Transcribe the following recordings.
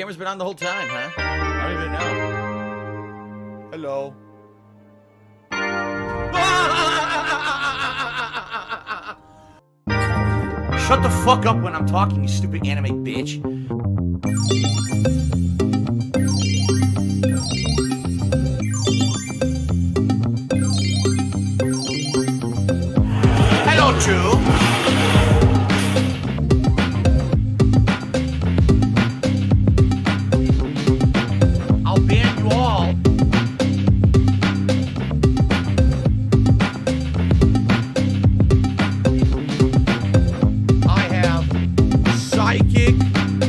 camera's been on the whole time, huh? I don't even know. Hello. Shut the fuck up when I'm talking, you stupid anime bitch. Hello, Drew. I'll ban you all. I have psychic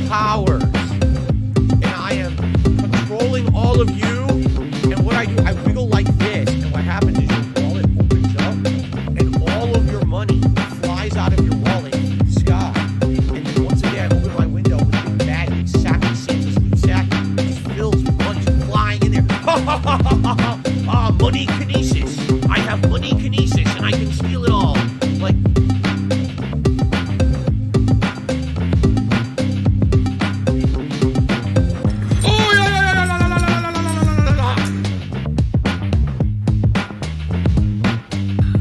powers, and I am controlling all of you. And what I do, I wiggle like this, and what happens is your wallet opens up, and all of your money flies out of your wallet into the sky. And then once again, I open my window with a big bag, big sack of Santa's loot sack, just fills with money flying in there. Ha ha ha ha ha ha! Ah, money kinesis. I have money kinesis, and I can steal it all. Like.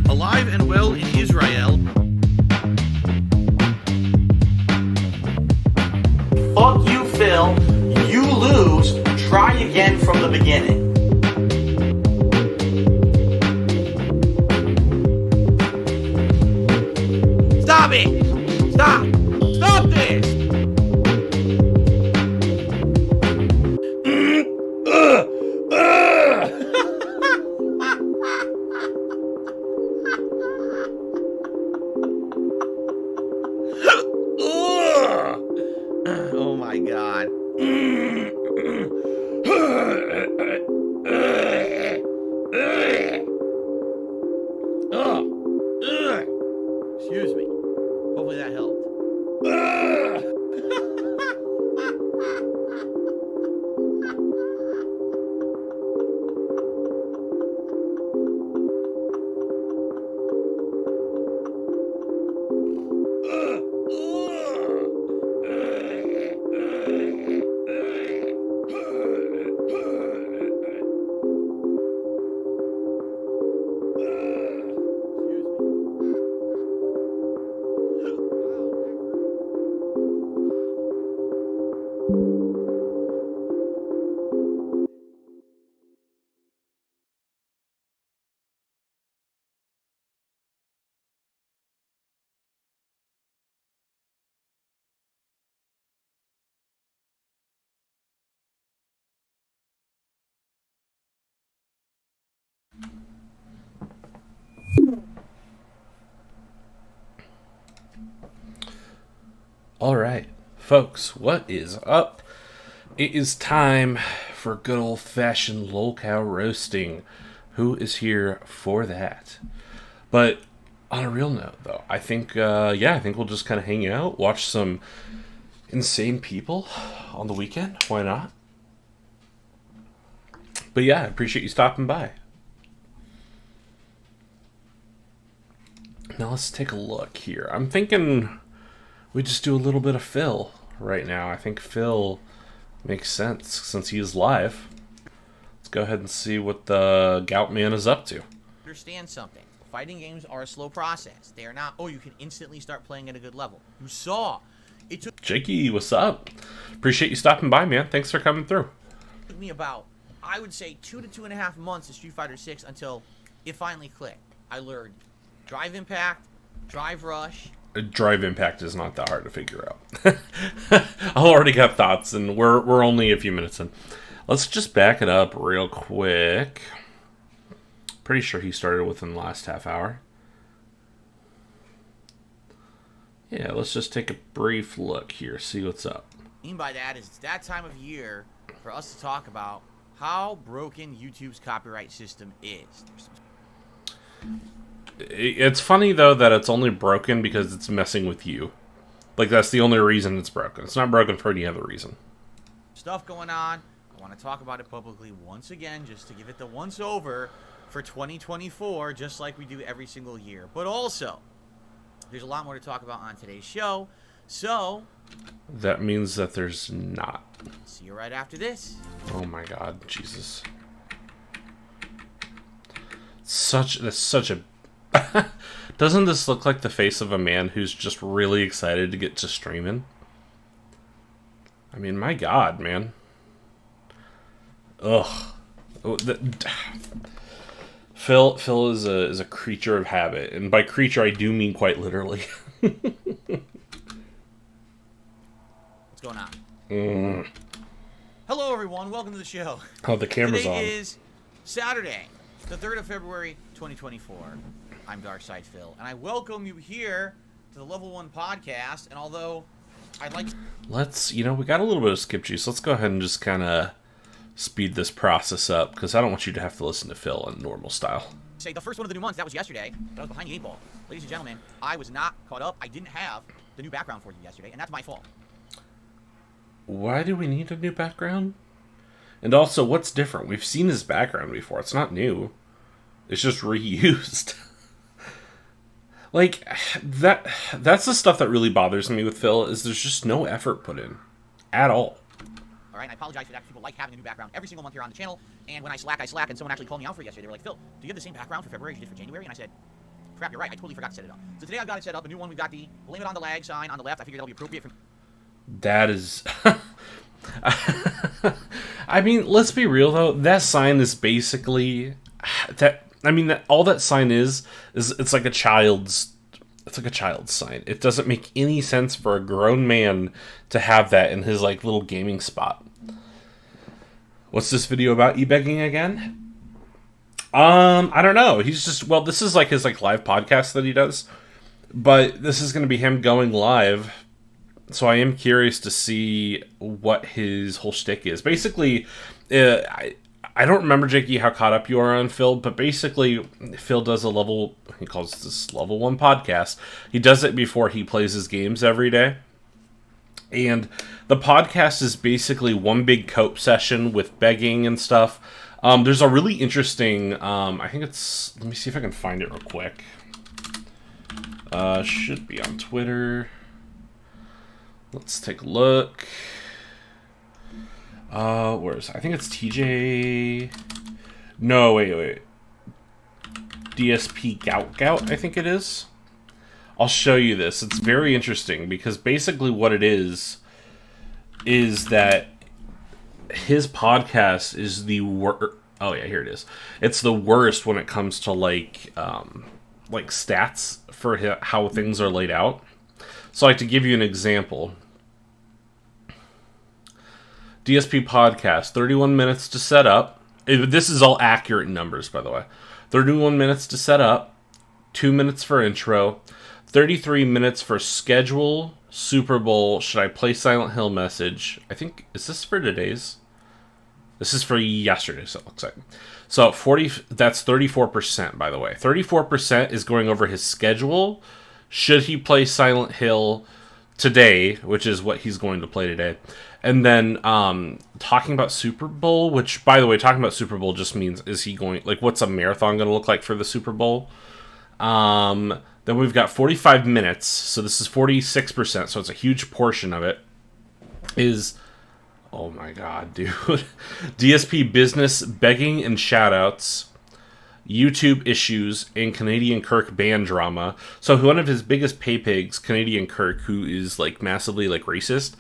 Alive and well in Israel. Fuck you, Phil. You lose. Try again from the beginning. Stop it! Stop! Stop this! Oh my god. Excuse me. Hopefully that helped. Alright, folks, what is up? It is time for good old-fashioned lolcow roasting. Who is here for that? But on a real note, though, I think we'll just kind of hang out, watch some insane people on the weekend. Why not? But yeah, I appreciate you stopping by. Now let's take a look here. I'm thinking we just do a little bit of Phil right now. I think Phil makes sense since he is live. Let's go ahead and see what the Gout Man is up to. Understand something. Fighting games are a slow process. They are not, oh, you can instantly start playing at a good level. You saw. It took Jakey, what's up? Appreciate you stopping by, man. Thanks for coming through. me about, I would say, 2 to 2.5 months of Street Fighter 6 until it finally clicked. I learned Drive Impact, Drive Rush. Drive Impact is not that hard to figure out. I already got thoughts, and we're only a few minutes in. Let's just back it up real quick. Pretty sure he started within the last half hour. Yeah, let's just take a brief look here, see what's up. What I mean by that is it's that time of year for us to talk about how broken YouTube's copyright system is. It's funny, though, that it's only broken because it's messing with you. Like, that's the only reason it's broken. It's not broken for any other reason. Stuff going on. I want to talk about it publicly once again, just to give it the once over for 2024, just like we do every single year. But also, there's a lot more to talk about on today's show, So, That means that there's not. see you right after this. Oh my god, Jesus. That's such a... Doesn't this look like the face of a man who's just really excited to get to streaming? I mean, my god, man. Ugh. Phil is a creature of habit, and by creature I do mean quite literally. What's going on? Hello, everyone. Welcome to the show. Oh, the camera's Today on. is Saturday, the 3rd of February, 2024. I'm Darkside Phil, and I welcome you here to the Level 1 podcast. And although I'd like to... we got a little bit of skip juice. Let's go ahead and just kind of speed this process up, because I don't want you to have to listen to Phil in normal style. say the first one of the new months, that was yesterday. That was behind the 8 ball. Ladies and gentlemen, I was not caught up. I didn't have the new background for you yesterday, and that's my fault. Why do we need a new background? And also, what's different? We've seen his background before. It's not new. It's just reused. Like, that's the stuff that really bothers me with Phil, is there's just no effort put in. At all. All right, and I apologize for that. People like having a new background every single month here on the channel. And when I slack, and someone actually called me out for it yesterday. They were like, Phil, do you have the same background for February as you did for January? And I said, crap, you're right. I totally forgot to set it up. So today I've got it set up. A new one. We've got the blame it on the lag sign on the left. I figured that'll be appropriate for... That is... I mean, let's be real, though. That sign is basically... all that sign is it's like a child's... It's like a child's sign. It doesn't make any sense for a grown man to have that in his, like, little gaming spot. What's this video about e-begging again? I don't know. He's just... Well, this is, like, his, like, live podcast that he does. But this is going to be him going live. So I am curious to see what his whole shtick is. Basically, I don't remember, Jakey, how caught up you are on Phil, but basically, Phil does he calls this Level 1 podcast. He does it before he plays his games every day. And the podcast is basically one big cope session with begging and stuff. There's a really interesting, I think it's, let me see if I can find it real quick. Should be on Twitter. Let's take a look. I think it's TJ... No, wait. DSP Gout, I think it is. I'll show you this. It's very interesting, because basically what it is that his podcast is the worst... Oh, yeah, here it is. It's the worst when it comes to, like stats for how things are laid out. So, like, to give you an example, DSP podcast, 31 minutes to set up. This is all accurate numbers, by the way. 31 minutes to set up, 2 minutes for intro, 33 minutes for schedule, Super Bowl, should I play Silent Hill message. I think, is this for today's? This is for yesterday's, it looks like. So, that's 34%, by the way. 34% is going over his schedule. Should he play Silent Hill today, which is what he's going to play today. And then talking about Super Bowl, which, by the way, talking about Super Bowl just means, is he going, like, what's a marathon going to look like for the Super Bowl? Then we've got 45 minutes, so this is 46%, so it's a huge portion of it, is, oh my god, dude, DSP business, begging and shoutouts, YouTube issues, and Canadian Kirk band drama. So one of his biggest pay pigs, Canadian Kirk, who is, like, massively, like, racist,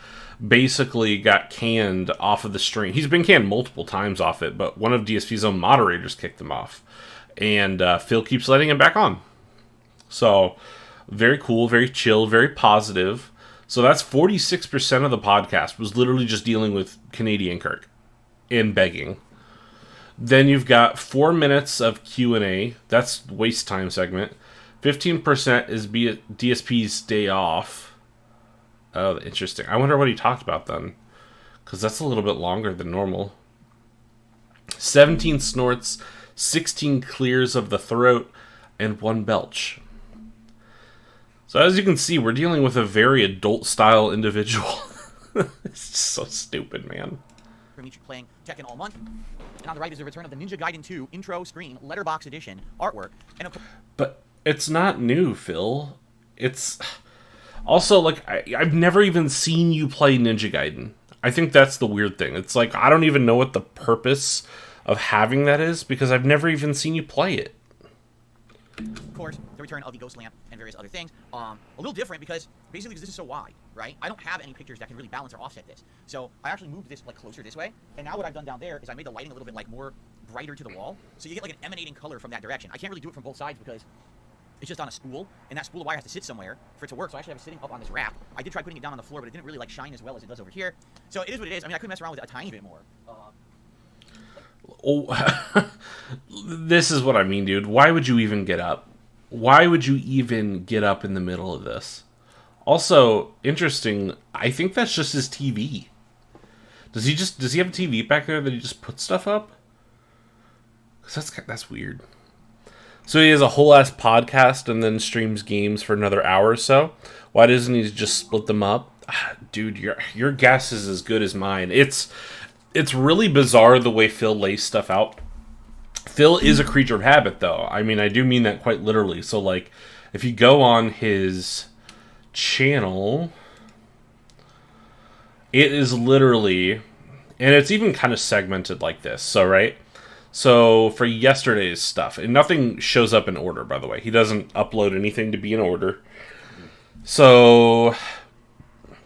basically got canned off of the stream. He's been canned multiple times off it, but one of DSP's own moderators kicked him off. And Phil keeps letting him back on. So, very cool, very chill, very positive. So that's 46% of the podcast was literally just dealing with Canadian Kirk and begging. Then you've got 4 minutes of Q&A. That's waste time segment. 15% is DSP's day off. Oh, interesting. I wonder what he talked about then, because that's a little bit longer than normal. 17 snorts, 16 clears of the throat, and 1 belch. So as you can see, we're dealing with a very adult-style individual. It's just so stupid, man. You're playing Tekken all month. And on the right is the return of the Ninja Gaiden 2 intro screen, letterbox edition, artwork. And but it's not new, Phil. It's... Also, like, I've never even seen you play Ninja Gaiden. I think that's the weird thing. It's like, I don't even know what the purpose of having that is, because I've never even seen you play it. Of course, the return of the ghost lamp and various other things. A little different because basically this is so wide, right? I don't have any pictures that can really balance or offset this. So I actually moved this like closer this way, and now what I've done down there is I made the lighting a little bit like more brighter to the wall, so you get like an emanating color from that direction. I can't really do it from both sides because it's just on a spool, and that spool of wire has to sit somewhere for it to work. So I actually have it sitting up on this wrap. I did try putting it down on the floor, but it didn't really like shine as well as it does over here. So it is what it is. I mean, I could mess around with it a tiny bit more. Oh, this is what I mean, dude. Why would you even get up? Why would you even get up in the middle of this? Also, interesting, I think that's just his TV. Does he have a TV back there that he just puts stuff up? 'Cause that's weird. So he has a whole ass podcast and then streams games for another hour or so. Why doesn't he just split them up? Dude, your guess is as good as mine. It's really bizarre the way Phil lays stuff out. Phil is a creature of habit, though. I mean, I do mean that quite literally. So, like, if you go on his channel, it is literally, and it's even kind of segmented like this. So, right? So, for yesterday's stuff, and nothing shows up in order, by the way. He doesn't upload anything to be in order. So,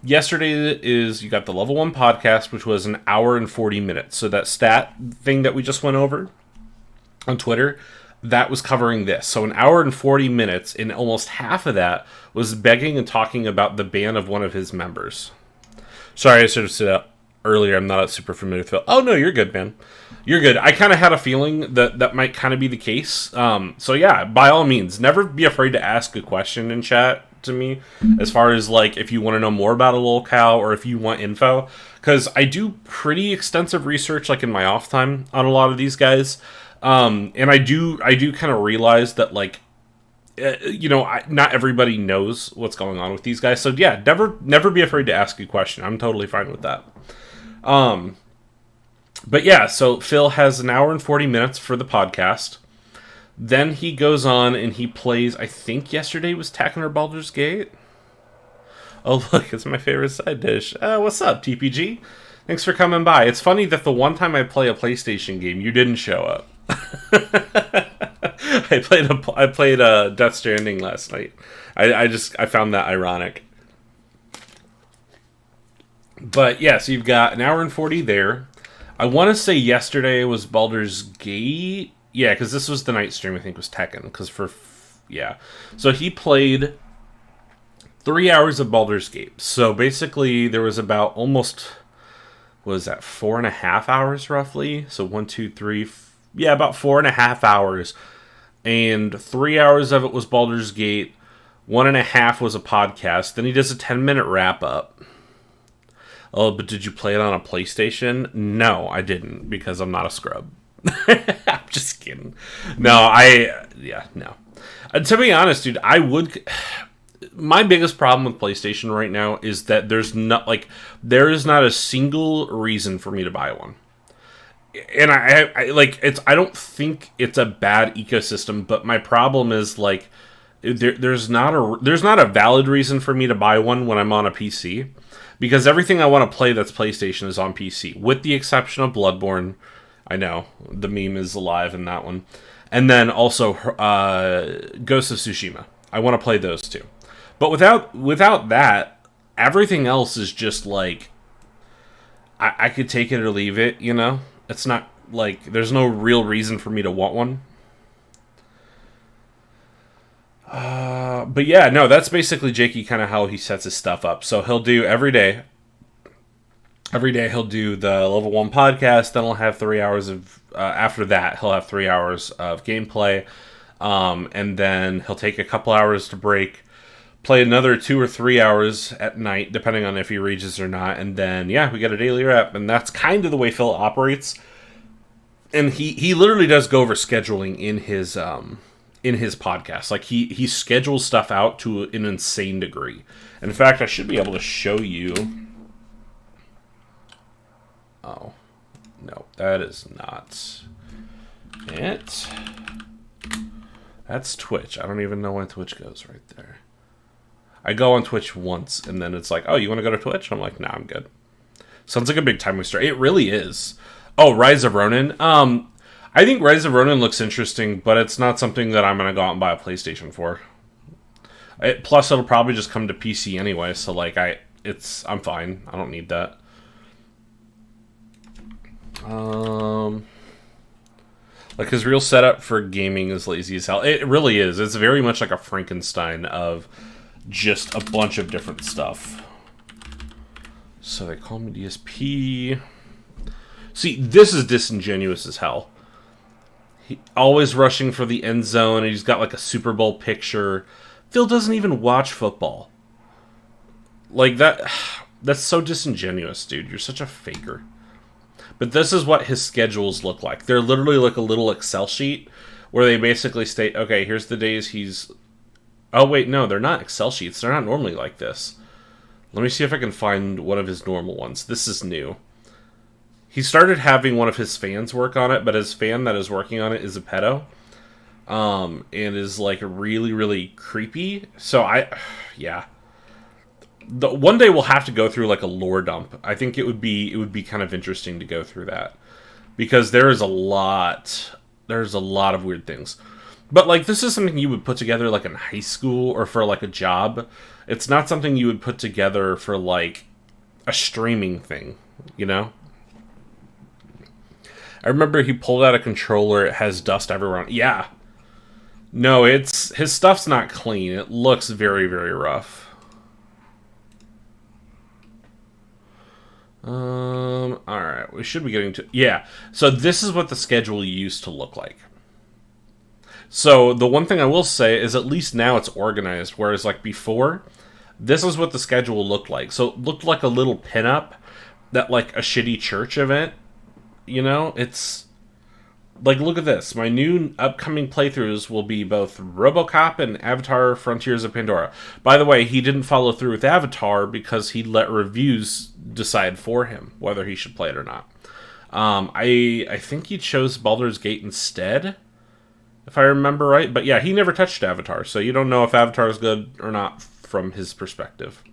yesterday is, you got the Level 1 podcast, which was an hour and 40 minutes. So, that stat thing that we just went over on Twitter, that was covering this. So, an hour and 40 minutes, and almost half of that was begging and talking about the ban of one of his members. Sorry, I should have said that earlier. I'm not super familiar with Phil. Oh, no, you're good, man. You're good. I kind of had a feeling that might kind of be the case. So yeah, by all means, never be afraid to ask a question in chat to me, as far as like if you want to know more about a lolcow or if you want info, because I do pretty extensive research like in my off time on a lot of these guys, and I do kind of realize that like not everybody knows what's going on with these guys. So yeah, never be afraid to ask a question. I'm totally fine with that. But yeah, so Phil has an hour and 40 minutes for the podcast. Then he goes on and he plays, I think yesterday was Tekken or Baldur's Gate. Oh, look, it's my favorite side dish. What's up, TPG? Thanks for coming by. It's funny that the one time I play a PlayStation game, you didn't show up. I played Death Stranding last night. I found that ironic. But yeah, so you've got an hour and 40 there. I want to say yesterday was Baldur's Gate. Yeah, because this was the night stream, I think, was Tekken. So he played 3 hours of Baldur's Gate. So basically, there was about almost, what was that, 4.5 hours roughly? So 1, 2, 3, about 4.5 hours. And 3 hours of it was Baldur's Gate. 1.5 was a podcast. Then he does a 10-minute wrap-up. Oh, but did you play it on a PlayStation? No, I didn't, because I'm not a scrub. I'm just kidding. No. To be honest, dude, my biggest problem with PlayStation right now is that there is not a single reason for me to buy one. And I don't think it's a bad ecosystem, but my problem is like there's not a valid reason for me to buy one when I'm on a PC. Because everything I want to play that's PlayStation is on PC, with the exception of Bloodborne. I know, the meme is alive in that one. And then also Ghost of Tsushima. I want to play those two. But without that, everything else is just like, I could take it or leave it, you know? It's not like, there's no real reason for me to want one. But yeah, no, that's basically Jakey kind of how he sets his stuff up. So he'll do every day he'll do the Level 1 podcast, then he'll have 3 hours of, after that, he'll have 3 hours of gameplay, and then he'll take a couple hours to break, play another 2 or 3 hours at night, depending on if he reaches or not, and then, yeah, we get a daily wrap, and that's kind of the way Phil operates. And he literally does go over scheduling in his podcast. Like, he schedules stuff out to an insane degree. And in fact, I should be able to show you. Oh, no, that is not it. That's Twitch. I don't even know when Twitch goes right there. I go on Twitch once, and then it's like, oh, you want to go to Twitch? I'm like, nah, I'm good. Sounds like a big time waster. It really is. Oh, Rise of Ronin. I think Rise of Ronin looks interesting, but it's not something that I'm going to go out and buy a PlayStation for. Plus, it'll probably just come to PC anyway, so, like, I'm fine. I don't need that. Like, his real setup for gaming is lazy as hell. It really is. It's very much like a Frankenstein of just a bunch of different stuff. So they call me DSP. See, this is disingenuous as hell. He always rushing for the end zone, and he's got like a Super Bowl picture. Phil doesn't even watch football. Like, that's so disingenuous, dude. You're such a faker. But this is what his schedules look like. They're literally like a little Excel sheet where they basically state, okay, here's the days he's... Oh, wait, no, they're not Excel sheets. They're not normally like this. Let me see if I can find one of his normal ones. This is new. He started having one of his fans work on it, but his fan that is working on it is a pedo. And is, like, really, really creepy. So yeah. One day we'll have to go through, like, a lore dump. I think it would be kind of interesting to go through that. Because there's a lot of weird things. But, like, this is something you would put together, like, in high school or for, like, a job. It's not something you would put together for, like, a streaming thing, you know? I remember he pulled out a controller, it has dust everywhere. Yeah. No, his stuff's not clean. It looks very, very rough. Alright, we should be getting to... Yeah, so this is what the schedule used to look like. So, the one thing I will say is at least now it's organized, whereas, like, before, this is what the schedule looked like. So, it looked like a little pinup that, like, a shitty church event. You know, it's... Like, look at this. My new upcoming playthroughs will be both RoboCop and Avatar Frontiers of Pandora. By the way, he didn't follow through with Avatar because he let reviews decide for him whether he should play it or not. I think he chose Baldur's Gate instead, if I remember right. But yeah, he never touched Avatar, so you don't know if Avatar is good or not from his perspective.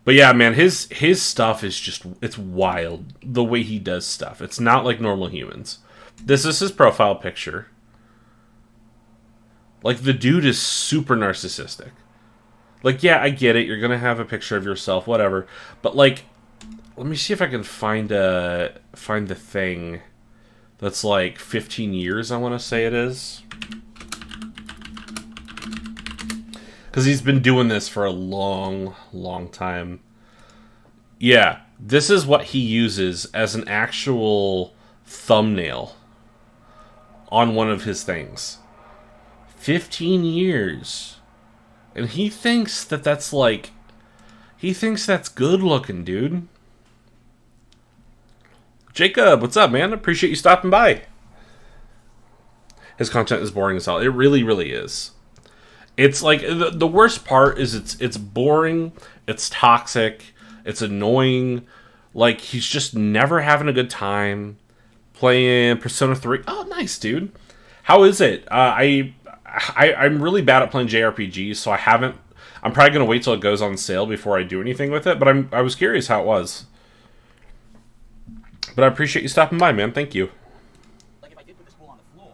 But yeah, man, his stuff is just... It's wild, the way he does stuff. It's not like normal humans. This is his profile picture. Like, the dude is super narcissistic. Like, yeah, I get it. You're going to have a picture of yourself, whatever. But, like, let me see if I can find the thing that's, like, 15 years, I want to say it is. Because he's been doing this for a long, long time. Yeah, this is what he uses as an actual thumbnail on one of his things. 15 years. And he thinks that that's like... He thinks that's good looking, dude. Jacob, what's up, man? Appreciate you stopping by. His content is boring as hell. It really, really is. It's like... The worst part is it's boring. It's toxic. It's annoying. Like, he's just never having a good time. Playing Persona 3. Oh, nice, dude. How is it? I'm really bad at playing JRPGs, so I'm probably going to wait till it goes on sale before I do anything with it, but I was curious how it was. But I appreciate you stopping by, man. Thank you. Like, if I did put this bowl on the floor...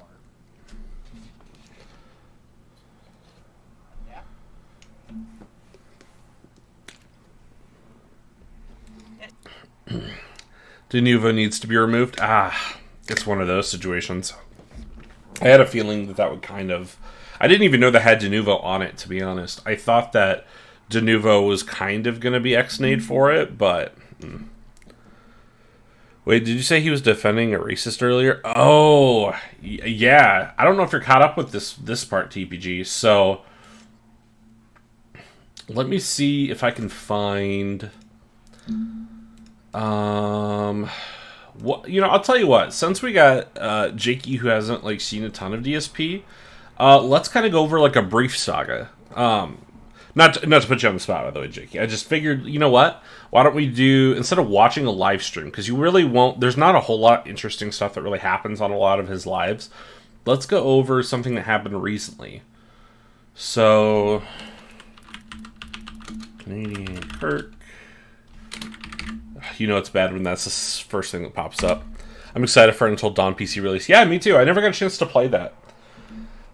Yeah. Denuvo needs to be removed. It's one of those situations. I had a feeling that would kind of... I didn't even know that had Denuvo on it, to be honest. I thought that Denuvo was kind of going to be X-nayed for it, but... Wait, did you say he was defending a racist earlier? Oh, yeah. I don't know if you're caught up with this part, TPG, so... Let me see if I can find... What, you know, I'll tell you what. Since we got Jakey, who hasn't like seen a ton of DSP, let's kind of go over like a brief saga. Not to put you on the spot, by the way, Jakey. I just figured, you know what? Why don't we do, instead of watching a live stream, because you really won't. There's not a whole lot of interesting stuff that really happens on a lot of his lives. Let's go over something that happened recently. So, Canadian Kirk. You know it's bad when that's the first thing that pops up. I'm excited for it until Dawn PC release. Yeah, me too. I never got a chance to play that.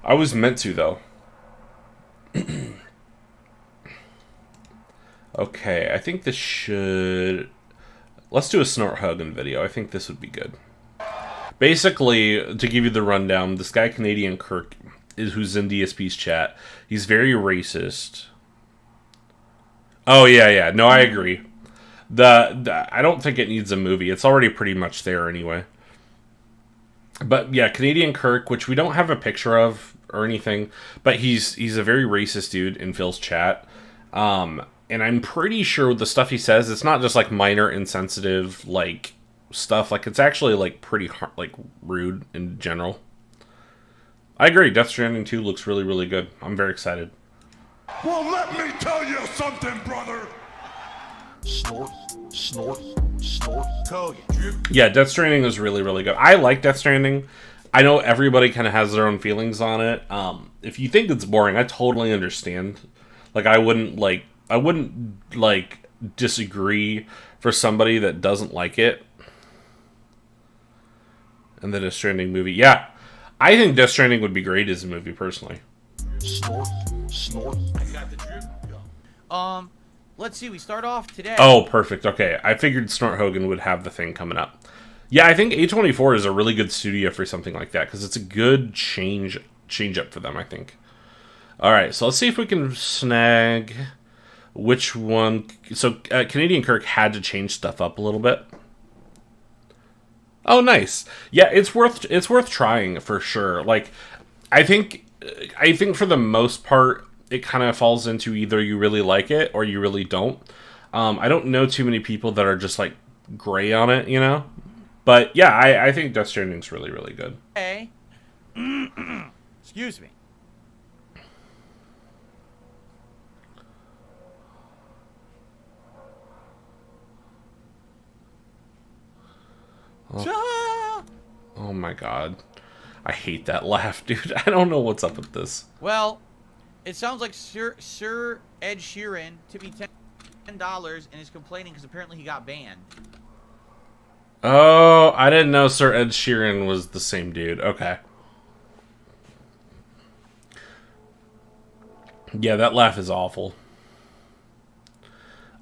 I was meant to, though. Okay, I think this should... Let's do a Snort Hogan video. I think this would be good. Basically, to give you the rundown, this guy, Canadian Kirk, who's in DSP's chat, he's very racist. Oh, yeah. No, I agree. I don't think it needs a movie. It's already pretty much there anyway. But yeah, Canadian Kirk, which we don't have a picture of or anything, but he's a very racist dude in Phil's chat. And I'm pretty sure the stuff he says, it's not just like minor insensitive like stuff. Like it's actually like pretty like rude in general. I agree. Death Stranding 2 looks really, really good. I'm very excited. Well, let me tell you something, brother. Snort, code. Yeah, Death Stranding is really, really good. I like Death Stranding. I know everybody kind of has their own feelings on it. If you think it's boring, I totally understand. Like, I wouldn't disagree for somebody that doesn't like it. And then a Stranding movie. Yeah, I think Death Stranding would be great as a movie, personally. Snort. I got the drip. Let's see. We start off today. Oh, perfect. Okay, I figured Snort Hogan would have the thing coming up. Yeah, I think A24 is a really good studio for something like that, because it's a good change up for them, I think. Alright, so let's see if we can snag which one. So, Canadian Kirk had to change stuff up a little bit. Oh, nice. Yeah, it's worth trying for sure. Like, I think for the most part, it kind of falls into either you really like it or you really don't. I don't know too many people that are just like gray on it, you know? But yeah, I think Death Stranding's really, really good. Hey. Excuse me. Oh my god. I hate that laugh, dude. I don't know what's up with this. Well, it sounds like Sir Ed Sheeran tipped me $10 and is complaining because apparently he got banned. Oh, I didn't know Sir Ed Sheeran was the same dude. Okay. Yeah, that laugh is awful.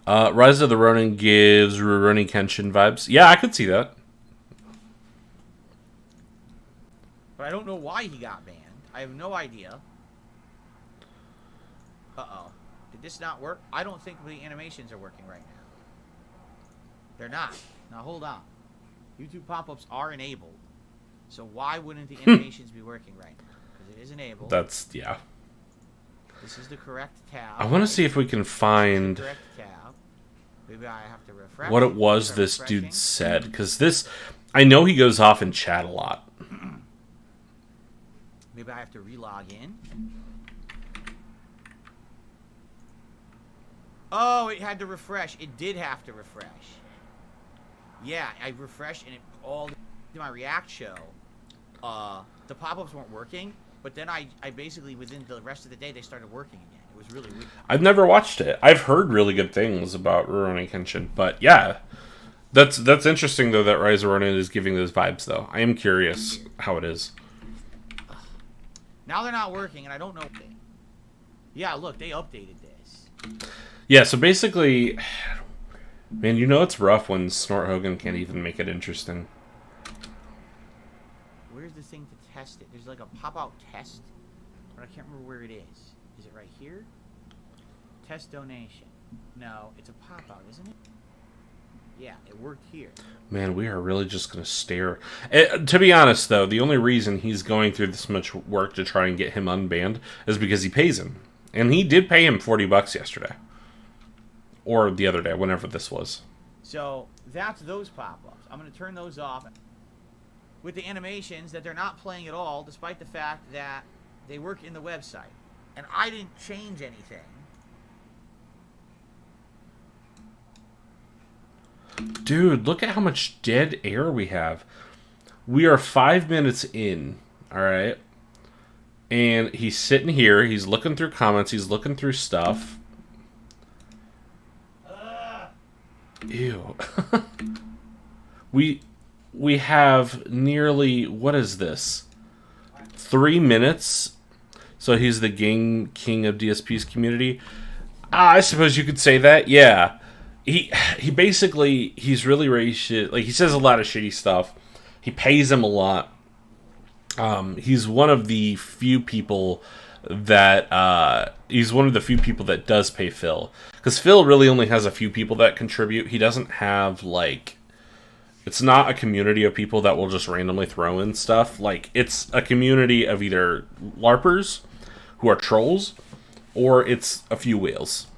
Rise of the Ronin gives Rurouni Kenshin vibes. Yeah, I could see that. But I don't know why he got banned. I have no idea. Uh-oh. Did this not work? I don't think the animations are working right now. They're not. Now, hold on. YouTube pop-ups are enabled. So why wouldn't the animations be working right now? Because it is enabled. That's, yeah. This is the correct tab. I want to see if we can find correct tab. Maybe I have to refresh what it was this dude said. Because this, I know he goes off in chat a lot. Maybe I have to relog in. Oh, it had to refresh. It did have to refresh. Yeah, I refreshed and it all in my React show. The pop-ups weren't working, but then I basically within the rest of the day they started working again. It was really weird. I've never watched it. I've heard really good things about Rurouni Kenshin, but yeah. That's interesting though that Rise of Ronin is giving those vibes though. I am curious how it is. Now they're not working, and I don't know. Yeah, look, they updated this. Yeah, so basically, man, you know it's rough when Snort Hogan can't even make it interesting. Where's the thing to test it? There's like a pop-out test, but I can't remember where it is. Is it right here? Test donation. No, it's a pop-out, isn't it? Yeah, it worked here. Man, we are really just going to stare. To be honest, though, the only reason he's going through this much work to try and get him unbanned is because he pays him. And he did pay him $40 yesterday. Or the other day, whenever this was. So, that's those pop-ups. I'm going to turn those off. With the animations that they're not playing at all, despite the fact that they work in the website. And I didn't change anything. Dude, look at how much dead air we have. We are 5 minutes in, alright? And he's sitting here, he's looking through comments, he's looking through stuff. Ew. we have nearly, what is this? 3 minutes. So he's the gang king of DSP's community. I suppose you could say that. Yeah. He basically, he's really racist. Like, he says a lot of shitty stuff. He pays him a lot. He's one of the few people that does pay Phil, because Phil really only has a few people that contribute. He doesn't have, like, it's not a community of people that will just randomly throw in stuff. Like, it's a community of either LARPers who are trolls, or it's a few whales.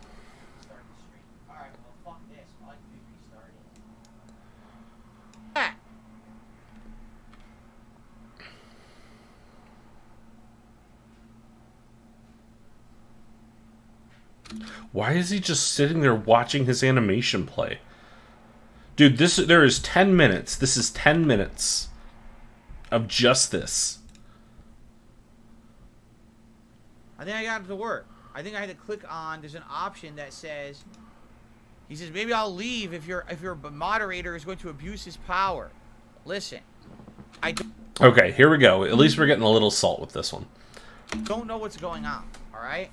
Why is he just sitting there watching his animation play? Dude, there is 10 minutes. This is 10 minutes of just this. I think I got it to work. I think I had to click on, there's an option that says, he says, maybe I'll leave if your moderator is going to abuse his power. Listen, Okay, here we go. At least we're getting a little salt with this one. don't know what's going on, alright?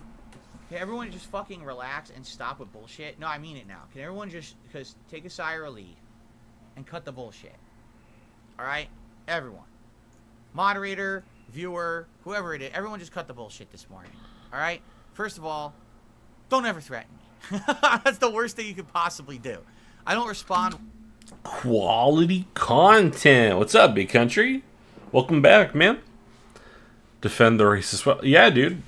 Can everyone just fucking relax and stop with bullshit? No, I mean it now. Can everyone just take a sigh or leave and cut the bullshit? Alright? Everyone. Moderator, viewer, whoever it is, everyone just cut the bullshit this morning. Alright? First of all, don't ever threaten me. That's the worst thing you could possibly do. I don't respond. Quality content. What's up, big country? Welcome back, man. Defend the racist. Well, yeah, dude.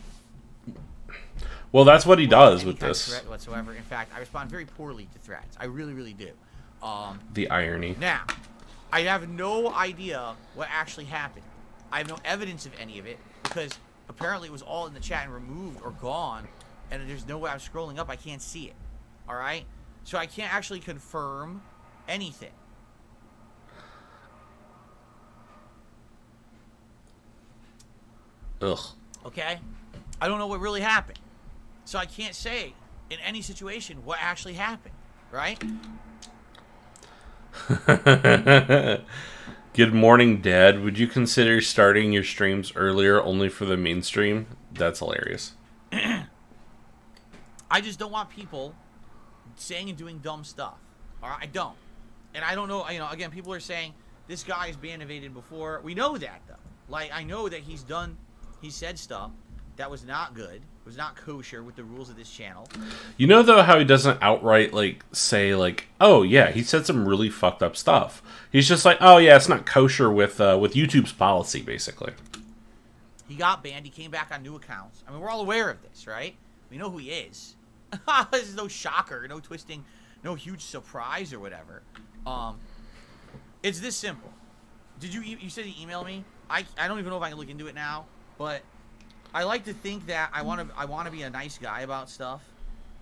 Well, that's what he does with this. Threat whatsoever. In fact, I respond very poorly to threats. I really, really do. The irony. Now, I have no idea what actually happened. I have no evidence of any of it because apparently it was all in the chat and removed or gone, and there's no way I'm scrolling up. I can't see it. All right? So I can't actually confirm anything. Ugh. Okay? I don't know what really happened. So I can't say in any situation what actually happened, right? Good morning, Dad. Would you consider starting your streams earlier only for the mainstream? That's hilarious. I just don't want people saying and doing dumb stuff. All right? I don't. And I don't know, again, people are saying this guy has been invaded before. We know that, though. Like, I know that he said stuff that was not good. It was not kosher with the rules of this channel. You know, though, how he doesn't outright, say, oh, yeah, he said some really fucked up stuff. He's just like, oh, yeah, it's not kosher with YouTube's policy, basically. He got banned. He came back on new accounts. I mean, we're all aware of this, right? We know who he is. This is no shocker, no twisting, no huge surprise or whatever. It's this simple. You said you emailed me? I don't even know if I can look into it now, but I like to think that I want to be a nice guy about stuff,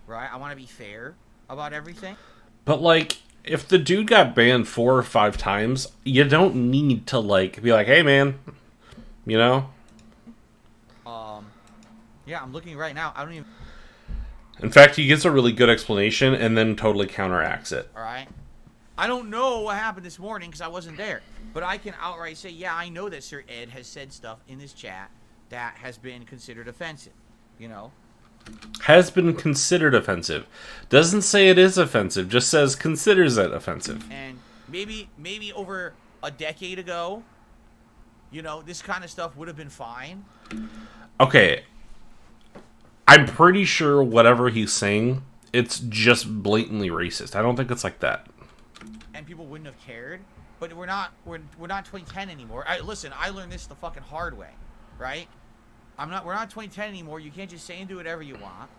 right? I want to be fair about everything. But, if the dude got banned 4 or 5 times, you don't need to, be like, hey, man, you know? Yeah, I'm looking right now. I don't even... In fact, he gets a really good explanation and then totally counteracts it. All right? I don't know what happened this morning because I wasn't there. But I can outright say, yeah, I know that Sir Ed has said stuff in this chat that has been considered offensive, Has been considered offensive. Doesn't say it is offensive, just says considers it offensive. And maybe over a decade ago, this kind of stuff would have been fine. Okay. I'm pretty sure whatever he's saying, it's just blatantly racist. I don't think it's like that. And people wouldn't have cared. But we're not 2010 anymore. Listen, I learned this the fucking hard way, right? We're not 2010 anymore. You can't just say and do whatever you want.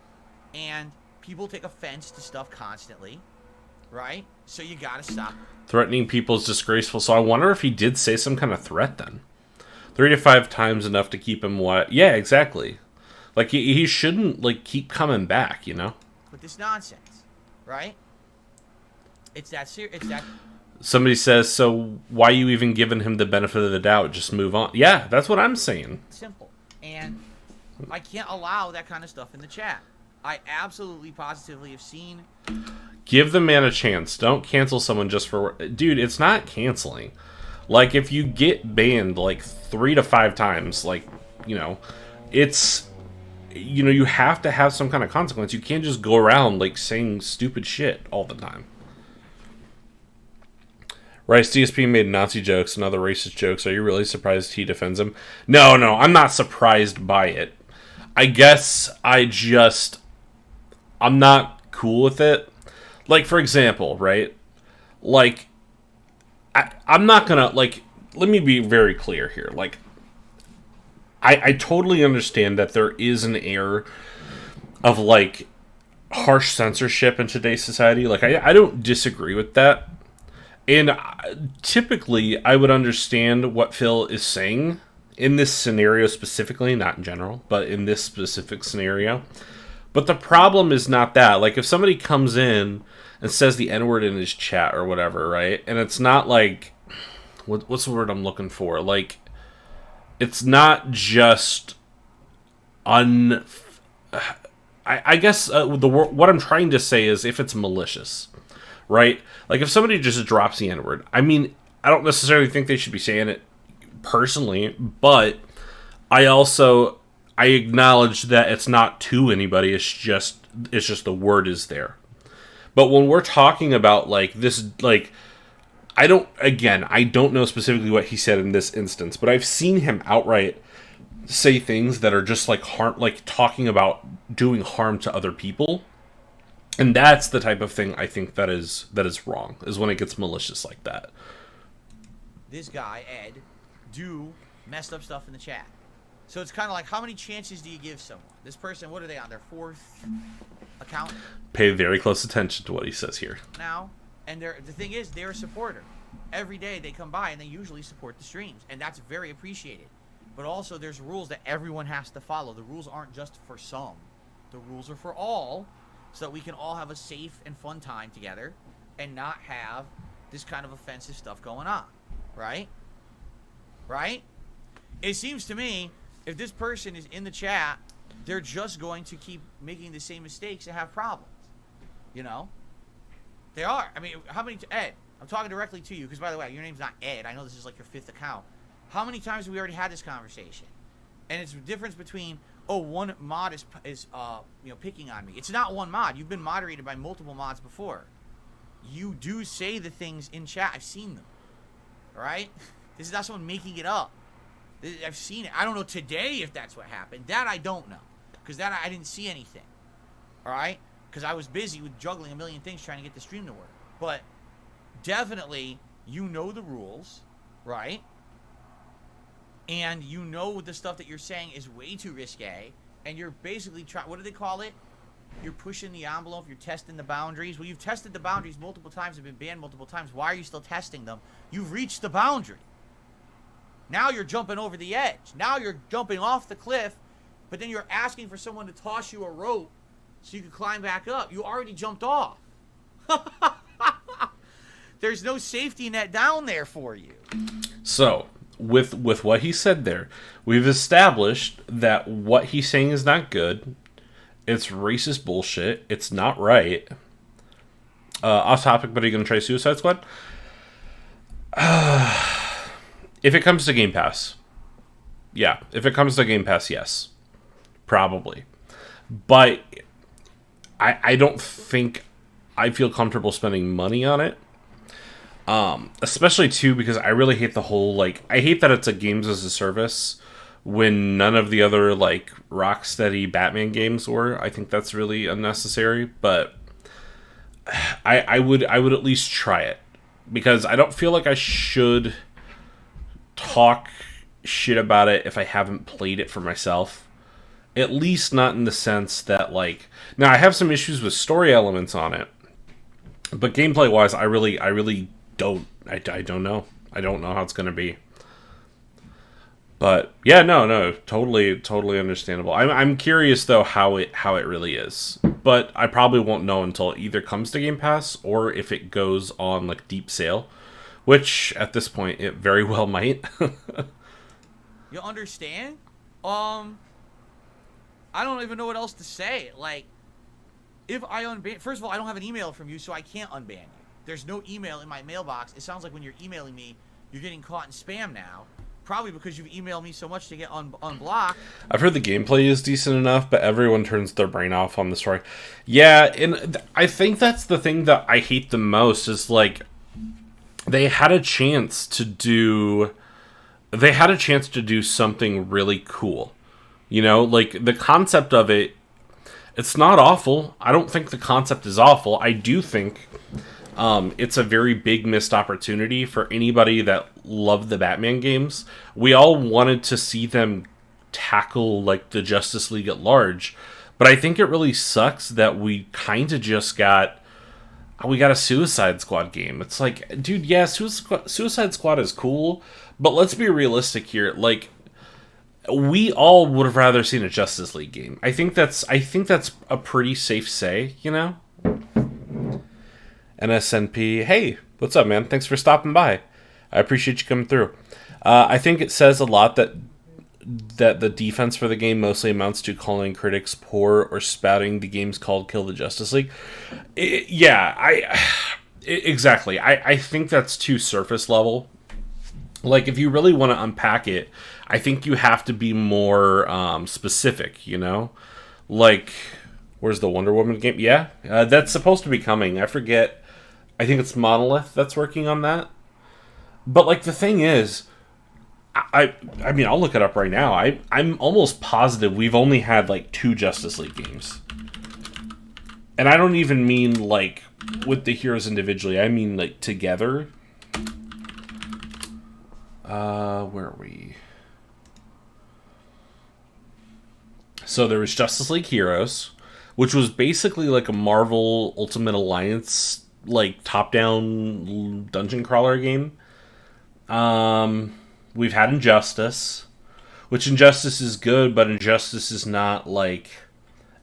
And people take offense to stuff constantly, right? So you gotta stop. Threatening people is disgraceful. So I wonder if he did say some kind of threat then. 3 to 5 times enough to keep him what? Yeah, exactly. He shouldn't, keep coming back, With this nonsense, right? It's that serious. It's that... Somebody says, so why you even giving him the benefit of the doubt? Just move on. Yeah, that's what I'm saying. Simple. And I can't allow that kind of stuff in the chat. I absolutely, positively have seen... Give the man a chance. Don't cancel someone just for... Dude, it's not canceling. Like, if you get banned, like, 3 to 5 times, like, you know, it's... You know, you have to have some kind of consequence. You can't just go around, like, saying stupid shit all the time. Rice DSP made Nazi jokes and other racist jokes. Are you really surprised he defends him? No, I'm not surprised by it. I guess I'm not cool with it. Like, for example, right? Like, I'm not gonna, like, let me be very clear here. Like, I totally understand that there is an air of, like, harsh censorship in today's society. Like, I don't disagree with that. And typically, I would understand what Phil is saying in this scenario specifically, not in general, but in this specific scenario. But the problem is not that. Like, if somebody comes in and says the N-word in his chat or whatever, right? And it's not like... What's the word I'm looking for? Like, it's not just I guess what I'm trying to say is if it's malicious, right? Like, if somebody just drops the N-word, I mean, I don't necessarily think they should be saying it personally, but I acknowledge that it's not to anybody. It's just the word is there. But when we're talking about, like, this, like, I don't know specifically what he said in this instance, but I've seen him outright say things that are just like talking about doing harm to other people. And that's the type of thing I think that is wrong, is when it gets malicious like that. This guy, Ed, do messed up stuff in the chat. So it's kind of like, how many chances do you give someone? This person, what are they on, their 4th account? Pay very close attention to what he says here. Now, and the thing is, they're a supporter. Every day they come by and they usually support the streams, and that's very appreciated. But also, there's rules that everyone has to follow. The rules aren't just for some. The rules are for all, so that we can all have a safe and fun time together and not have this kind of offensive stuff going on. Right? Right? It seems to me, if this person is in the chat, they're just going to keep making the same mistakes and have problems. You know? They are. I mean, how many... Ed, I'm talking directly to you, because, by the way, your name's not Ed. I know this is like your 5th account. How many times have we already had this conversation? And it's the difference between, oh, one mod is picking on me. It's not one mod. You've been moderated by multiple mods before. You do say the things in chat. I've seen them. All right? This is not someone making it up. I've seen it. I don't know today if that's what happened. That I don't know, because that I didn't see anything. All right? Because I was busy with juggling a million things trying to get the stream to work. But definitely, you know the rules, right? And you know the stuff that you're saying is way too risque. And you're basically trying... What do they call it? You're pushing the envelope. You're testing the boundaries. Well, you've tested the boundaries multiple times. Have been banned multiple times. Why are you still testing them? You've reached the boundary. Now you're jumping over the edge. Now you're jumping off the cliff. But then you're asking for someone to toss you a rope so you can climb back up. You already jumped off. There's no safety net down there for you. So, with what he said there, we've established that what he's saying is not good. It's racist bullshit. It's not right. Off topic, but are you going to try Suicide Squad? If it comes to Game Pass, yeah. If it comes to Game Pass, yes. Probably. But I don't think I feel comfortable spending money on it. Especially too because I really hate the whole, like, I hate that it's a games as a service when none of the other, like, Rocksteady Batman games were. I think that's really unnecessary, but I would at least try it, because I don't feel like I should talk shit about it if I haven't played it for myself. At least not in the sense that, like, now I have some issues with story elements on it, but gameplay wise, I really don't. I don't know. I don't know how it's going to be. But yeah, no, totally understandable. I'm curious though how it really is. But I probably won't know until it either comes to Game Pass or if it goes on like deep sale, which at this point it very well might. You understand? I don't even know what else to say. Like, if I unban, first of all, I don't have an email from you, so I can't unban you. There's no email in my mailbox. It sounds like when you're emailing me, you're getting caught in spam now. Probably because you've emailed me so much to get unblocked. I've heard the gameplay is decent enough, but everyone turns their brain off on the story. Yeah, and I think that's the thing that I hate the most is, like, they had a chance to do something really cool. You know, like, the concept of it, it's not awful. I don't think the concept is awful. I do think it's a very big missed opportunity for anybody that loved the Batman games. We all wanted to see them tackle, like, the Justice League at large, but I think it really sucks that we kind of just got a Suicide Squad game. It's like, dude, yeah, Suicide Squad is cool, but let's be realistic here. Like, we all would have rather seen a Justice League game. I think that's a pretty safe say, you know? NSNP, hey, what's up, man? Thanks for stopping by. I appreciate you coming through. I think it says a lot that the defense for the game mostly amounts to calling critics poor or spouting the game's called Kill the Justice League. Exactly. I think that's too surface level. Like, if you really want to unpack it, I think you have to be more specific, you know? Like, where's the Wonder Woman game? Yeah, that's supposed to be coming. I forget. I think it's Monolith that's working on that. But, like, the thing is, I mean, I'll look it up right now. I'm almost positive we've only had, like, 2 Justice League games. And I don't even mean, like, with the heroes individually. I mean, like, together. Where are we? So there was Justice League Heroes, which was basically like a Marvel Ultimate Alliance, like, top-down dungeon crawler game. We've had Injustice, which Injustice is good, but Injustice is not, like,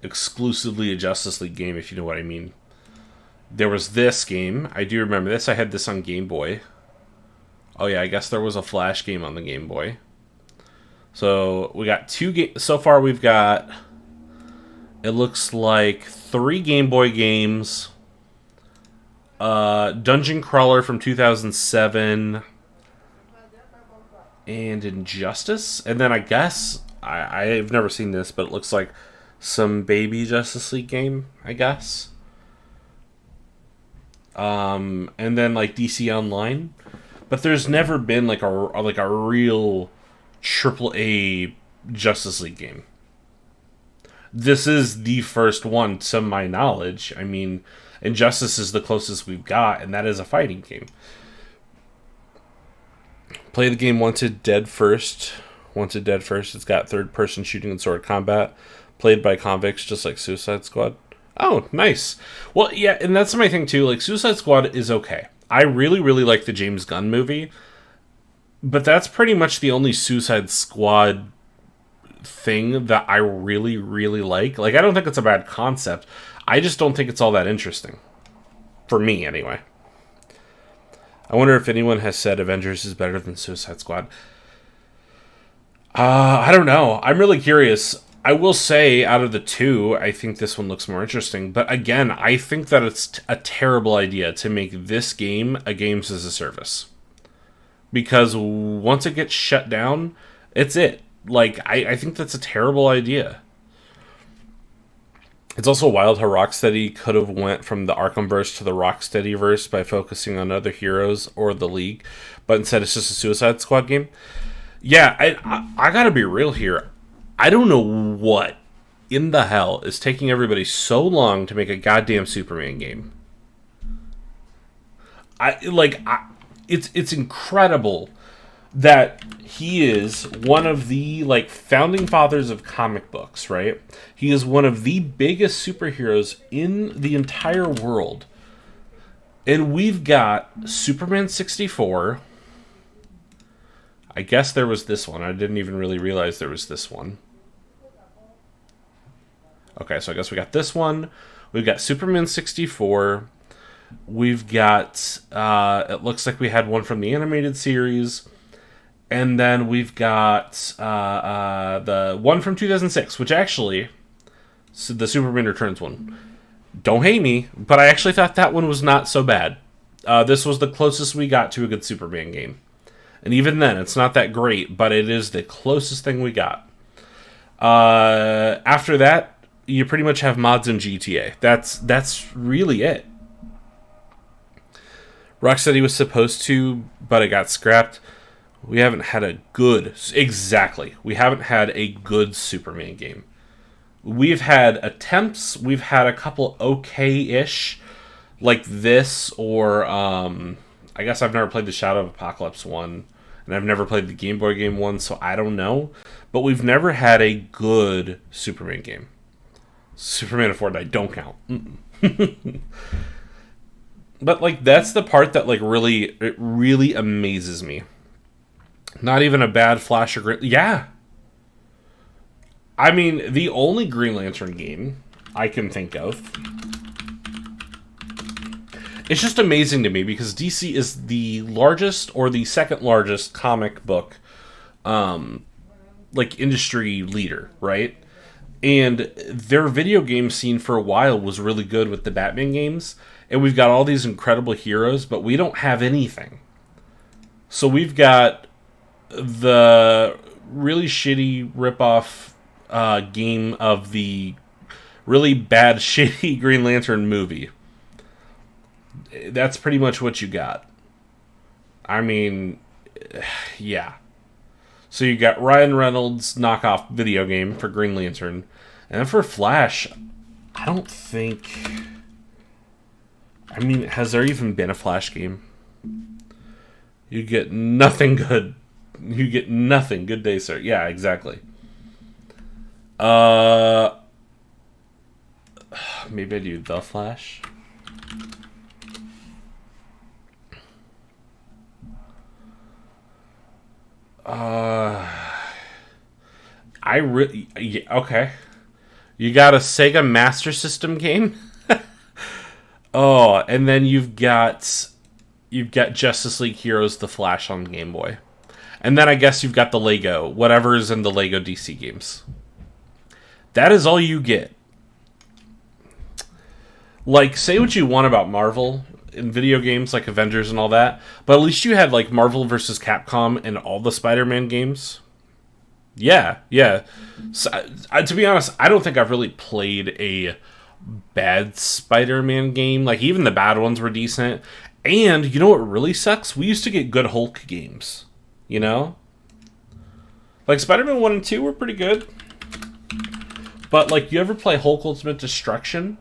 exclusively a Justice League game, if you know what I mean. There was this game. I do remember this. I had this on Game Boy. Oh, yeah, I guess there was a Flash game on the Game Boy. So, we got 2 games. So far, we've got, it looks like, 3 Game Boy games. Dungeon Crawler from 2007. And Injustice. And then I guess, I've never seen this, but it looks like some baby Justice League game, I guess. And then, like, DC Online. But there's never been, like, a real AAA Justice League game. This is the first one, to my knowledge. I mean, Injustice is the closest we've got, and that is a fighting game. Play the game Wanted Dead First. Wanted Dead First. It's got third-person shooting and sword combat. Played by convicts, just like Suicide Squad. Oh, nice. Well, yeah, and that's my thing, too. Like, Suicide Squad is okay. I really, really like the James Gunn movie. But that's pretty much the only Suicide Squad thing that I really, really like. Like, I don't think it's a bad concept. I just don't think it's all that interesting. For me, anyway. I wonder if anyone has said Avengers is better than Suicide Squad. I don't know. I'm really curious. I will say, out of the 2, I think this one looks more interesting. But again, I think that it's a terrible idea to make this game a games as a service. Because once it gets shut down, it's it. Like, I think that's a terrible idea. It's also wild how Rocksteady could have went from the Arkhamverse to the Rocksteadyverse by focusing on other heroes or the League, but instead it's just a Suicide Squad game. Yeah, I gotta be real here. I don't know what in the hell is taking everybody so long to make a goddamn Superman game. It's incredible that he is one of the, like, founding fathers of comic books, right? He is one of the biggest superheroes in the entire world. And we've got Superman 64. I guess there was this one. I didn't even really realize there was this one. Okay, so I guess we got this one. We've got Superman 64. We've got, it looks like we had one from the animated series. And then we've got the one from 2006, which actually, so the Superman Returns one, don't hate me, but I actually thought that one was not so bad. This was the closest we got to a good Superman game. And even then, it's not that great, but it is the closest thing we got. After that, you pretty much have mods in GTA. That's really it. Rocksteady was supposed to, but it got scrapped. We haven't had a good... Exactly. We haven't had a good Superman game. We've had attempts. We've had a couple okay-ish, like this, or... I guess I've never played the Shadow of Apocalypse one, and I've never played the Game Boy game one, so I don't know. But we've never had a good Superman game. Superman of Fortnite don't count. But, like, that's the part that, like, really amazes me. Not even a bad Flash or Green... Yeah. I mean, the only Green Lantern game I can think of... It's just amazing to me because DC is the largest or the second largest comic book, like, industry leader, right? And their video game scene for a while was really good with the Batman games. And we've got all these incredible heroes, but we don't have anything. So we've got the really shitty ripoff game of the really bad, shitty Green Lantern movie. That's pretty much what you got. I mean, yeah. So you got Ryan Reynolds' knockoff video game for Green Lantern. And then for Flash, I don't think... I mean, has there even been a Flash game? You get nothing good. You get nothing. Good day, sir. Yeah, exactly. Maybe I do The Flash. Yeah, okay. You got a Sega Master System game? Oh, and then you've got Justice League Heroes The Flash on Game Boy. And then I guess you've got the Lego, whatever's in the Lego DC games. That is all you get. Like, say what you want about Marvel in video games like Avengers and all that, but at least you had like Marvel vs. Capcom in all the Spider-Man games. Yeah. So, to be honest, I don't think I've really played a bad Spider-Man game. Like, even the bad ones were decent. And you know what really sucks? We used to get good Hulk games. You know? Like, Spider-Man 1 and 2 were pretty good. But, like, you ever play Hulk Ultimate Destruction?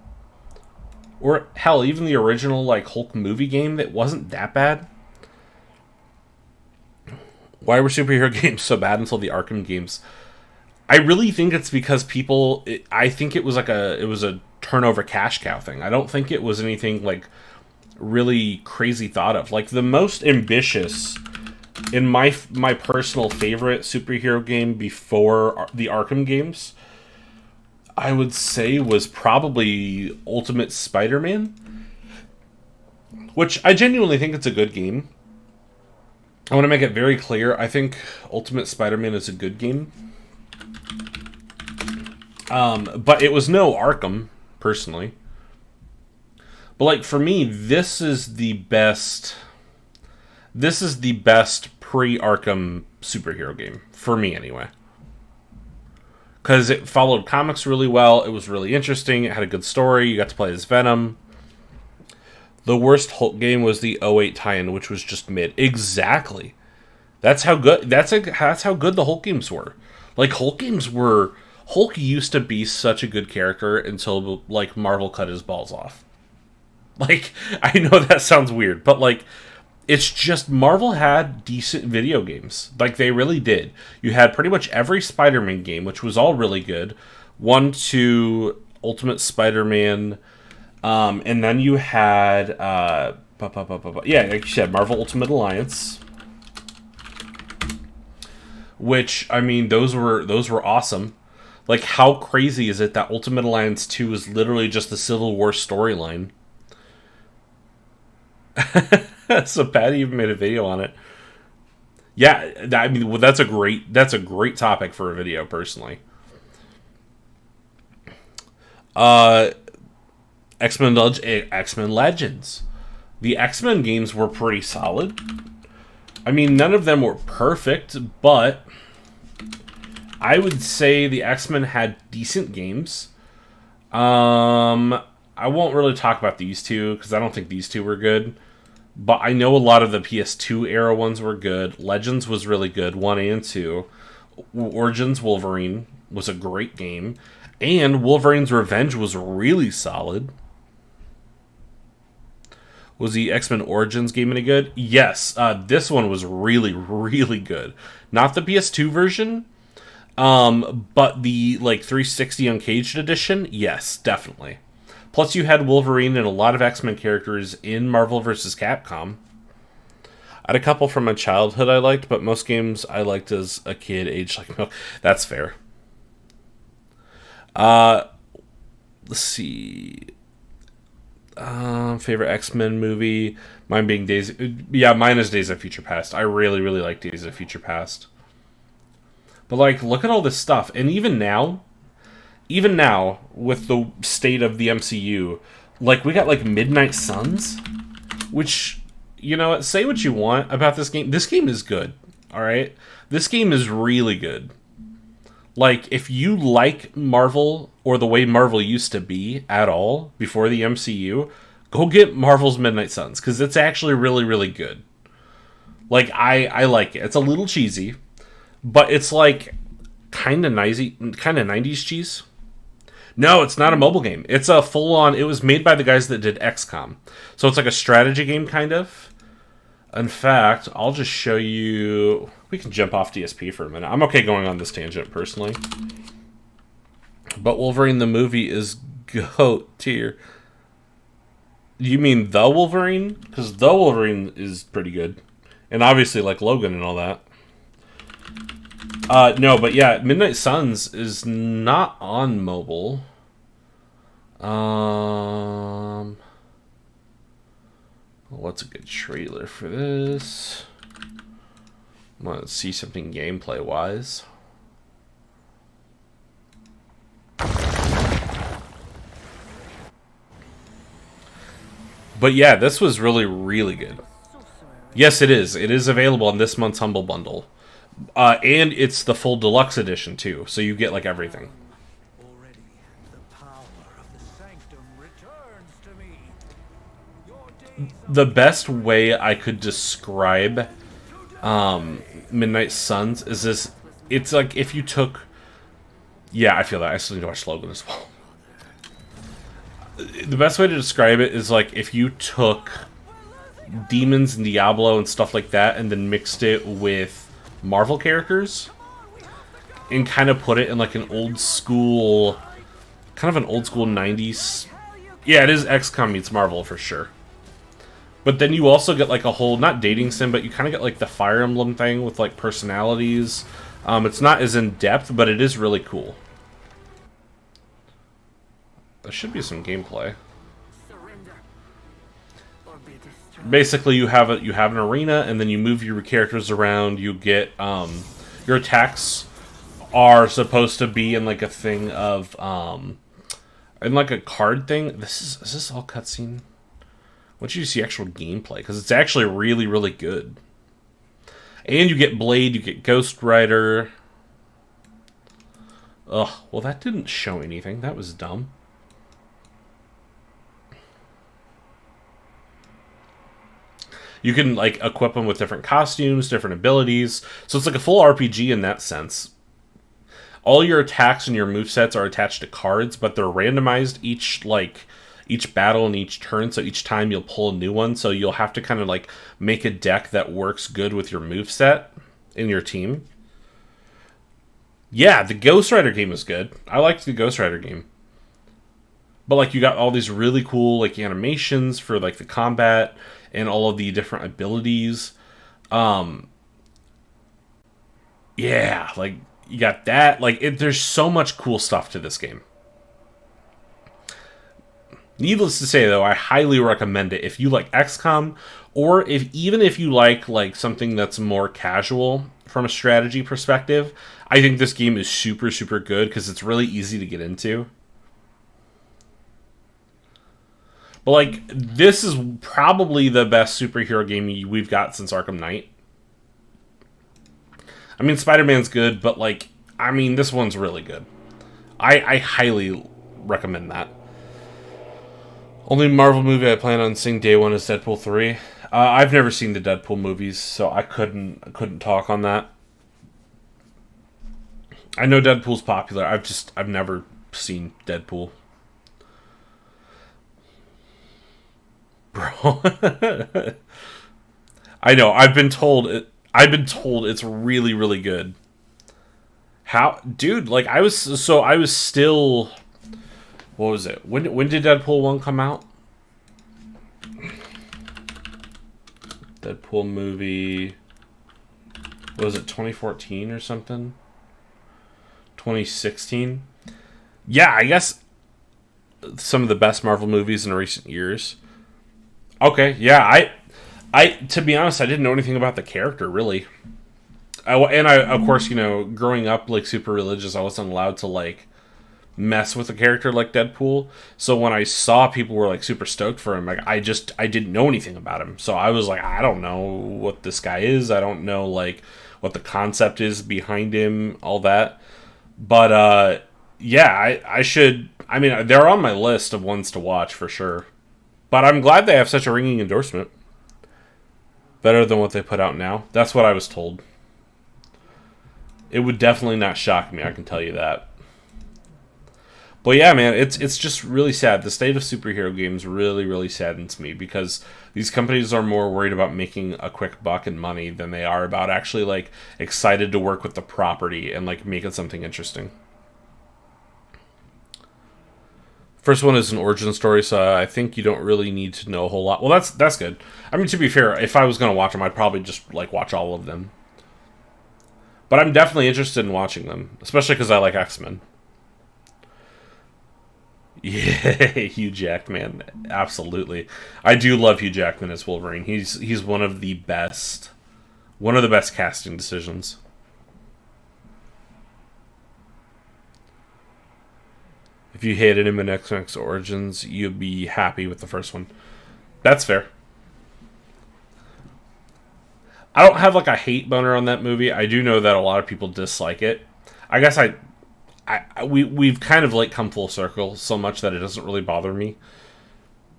Or, hell, even the original, like, Hulk movie game that wasn't that bad? Why were superhero games so bad until the Arkham games? I really think it's because people... I think it was like it was a turnover cash cow thing. I don't think it was anything, like, really crazy thought of. Like, the most ambitious... In my personal favorite superhero game before the Arkham games, I would say was probably Ultimate Spider-Man, which I genuinely think it's a good game. I want to make it very clear, I think Ultimate Spider-Man is a good game. But it was no Arkham, personally. But, like, for me, this is the best pre-Arkham superhero game. For me, anyway. Because it followed comics really well. It was really interesting. It had a good story. You got to play as Venom. The worst Hulk game was the '08 tie-in, which was just mid. Exactly. That's how good. That's how good the Hulk games were. Like, Hulk used to be such a good character until, like, Marvel cut his balls off. Like, I know that sounds weird, but, like, it's just Marvel had decent video games. Like, they really did. You had pretty much every Spider-Man game, which was all really good. 1, 2, Ultimate Spider-Man, and then you had, yeah, like you said, Marvel Ultimate Alliance. Which, I mean, those were awesome. Like, how crazy is it that Ultimate Alliance 2 is literally just the Civil War storyline? So Patty even made a video on it. Yeah, I mean, well, that's a great topic for a video, personally. X-Men Legends. The X-Men games were pretty solid. I mean, none of them were perfect, but I would say the X-Men had decent games. I won't really talk about these two, because I don't think these two were good. But I know a lot of the PS2 era ones were good. Legends was really good, 1 and 2. Origins Wolverine was a great game. And Wolverine's Revenge was really solid. Was the X-Men Origins game any good? Yes, this one was really, really good. Not the PS2 version, but the 360 Uncaged edition. Yes, definitely. Plus, you had Wolverine and a lot of X-Men characters in Marvel vs. Capcom. I had a couple from my childhood I liked, but most games I liked as a kid, aged like milk. That's fair. Let's see. Favorite X-Men movie? Mine being Days... Yeah, mine is Days of Future Past. I really, really like Days of Future Past. But, look at all this stuff. And even now, with the state of the MCU, we got, Midnight Suns, which, say what you want about this game. This game is good, alright? This game is really good. If you like Marvel, or the way Marvel used to be at all, before the MCU, go get Marvel's Midnight Suns, because it's actually really, really good. I like it. It's a little cheesy, but it's, kind of 90s cheese. No, it's not a mobile game. It's a full-on... It was made by the guys that did XCOM. So it's like a strategy game, kind of. In fact, I'll just show you... We can jump off DSP for a minute. I'm okay going on this tangent, personally. But Wolverine the movie is GOAT tier. You mean The Wolverine? Because The Wolverine is pretty good. And obviously, Logan and all that. No, but yeah, Midnight Suns is not on mobile. What's a good trailer for this? I want to see something gameplay-wise. But yeah, this was really, really good. Yes, it is. It is available on this month's Humble Bundle. And it's the full deluxe edition, too. So you get, everything. The best way I could describe Midnight Suns is this. It's if you took... Yeah, I feel that. I still need to watch Logan as well. The best way to describe it is if you took Demons and Diablo and stuff like that and then mixed it with Marvel characters and kind of put it in an old school, kind of an old school 90s. Yeah, it is XCOM meets Marvel for sure. But then you also get a whole, not dating sim, but you kind of get the Fire Emblem thing with personalities. It's not as in depth, but it is really cool. There should be some gameplay. Basically, you have an arena, and then you move your characters around. You get your attacks are supposed to be in a thing of in a card thing. Is this all cutscene? Once you see actual gameplay, because it's actually really, really good. And you get Blade, you get Ghost Rider. Ugh, well that didn't show anything. That was dumb. You can equip them with different costumes, different abilities. So it's a full RPG in that sense. All your attacks and your movesets are attached to cards, but they're randomized each battle and each turn, so each time you'll pull a new one, so you'll have to kind of make a deck that works good with your moveset in your team. Yeah, the Ghost Rider game was good. I liked the Ghost Rider game. But you got all these really cool animations for the combat and all of the different abilities. Yeah, you got that. There's so much cool stuff to this game. Needless to say, though, I highly recommend it if you like XCOM, or even if you like something that's more casual from a strategy perspective. I think this game is super, super good because it's really easy to get into. But, like, this is probably the best superhero game we've got since Arkham Knight. I mean, Spider-Man's good, but, like, I mean, this one's really good. I highly recommend that. Only Marvel movie I plan on seeing day one is Deadpool 3. I've never seen the Deadpool movies, so I couldn't talk on that. I know Deadpool's popular. I've never seen Deadpool. Bro. I know. I've been told it's really, really good. How, dude? Like, I was still. What was it? When did Deadpool 1 come out? Deadpool movie. What was it? 2014 or something? 2016. Yeah, I guess some of the best Marvel movies in recent years. Okay, yeah, I to be honest, I didn't know anything about the character really. I of course, you know, growing up like super religious, I wasn't allowed to like mess with a character like Deadpool. So when I saw people were like super stoked for him, like I didn't know anything about him. So I was like, I don't know what this guy is. I don't know like what the concept is behind him, all that. But yeah, I should. I mean, they're on my list of ones to watch for sure. But I'm glad they have such a ringing endorsement. Better than what they put out now. That's what I was told. It would definitely not shock me, I can tell you that. But yeah, man, it's just really sad. The state of superhero games really, really saddens me because these companies are more worried about making a quick buck and money than they are about actually like excited to work with the property and like make it something interesting. First one is an origin story, so I think you don't really need to know a whole lot. Well, that's good. I mean, to be fair, if I was going to watch them, I'd probably just like watch all of them. But I'm definitely interested in watching them, especially because I like X-Men. Yeah, Hugh Jackman, absolutely. I do love Hugh Jackman as Wolverine. He's one of the best casting decisions. If you hated him in X-Men Origins, you'd be happy with the first one. That's fair. I don't have like a hate boner on that movie. I do know that a lot of people dislike it. I guess we've kind of like come full circle so much that it doesn't really bother me.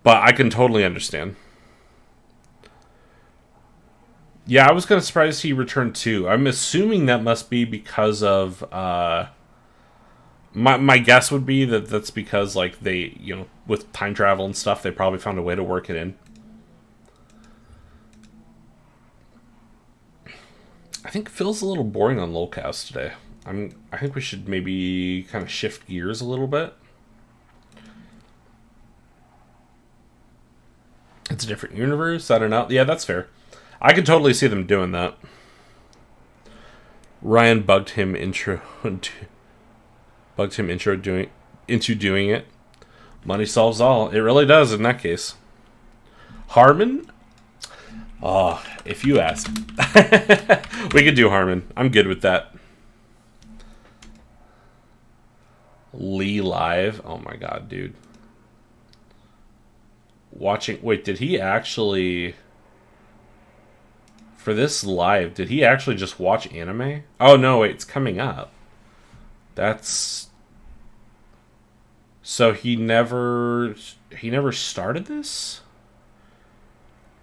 But I can totally understand. Yeah, I was kind of surprised he returned too. I'm assuming that must be because of my guess would be that that's because like they, you know, with time travel and stuff, they probably found a way to work it in. I think Phil's a little boring on Lolcows today. I think we should maybe kind of shift gears a little bit. It's a different universe. I don't know. Yeah, that's fair. I could totally see them doing that. Ryan bugged him into doing it. Money solves all. It really does in that case. Harmon? Oh, if you ask. We could do Harmon. I'm good with that. Lee live. Oh my god, dude. Wait, did he actually... For this live, did he actually just watch anime? Oh no, wait, it's coming up. That's... So he never started this?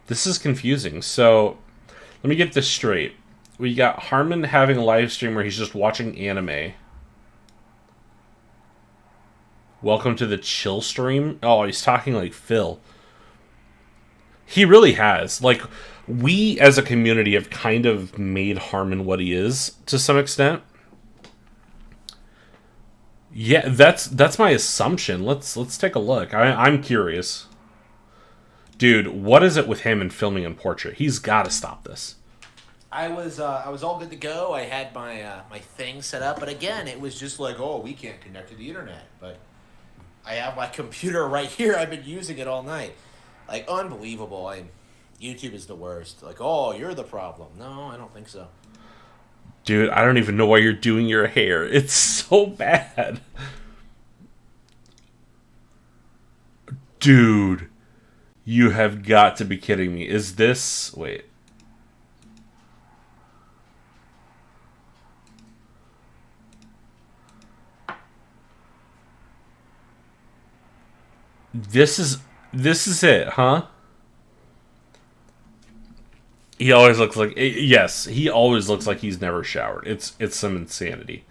This is confusing. So, let me get this straight. We got Harmon having a live stream where he's just watching anime. Welcome to the chill stream. Oh, he's talking like Phil. He really has. Like, we as a community have kind of made Harmon what he is to some extent. Yeah, that's my assumption. Let's take a look. I'm curious. Dude, what is it with him and filming in portrait? He's got to stop this. I was all good to go. I had my my thing set up, but again, it was just like, oh, we can't connect to the internet. But I have my computer right here. I've been using it all night. Like, unbelievable. YouTube is the worst. Like, oh, you're the problem. No, I don't think so. Dude, I don't even know why you're doing your hair. It's so bad. Dude, You have got to be kidding me. Is this... Wait. This is it, huh? He always looks like... Yes, he always looks like he's never showered. It's some insanity.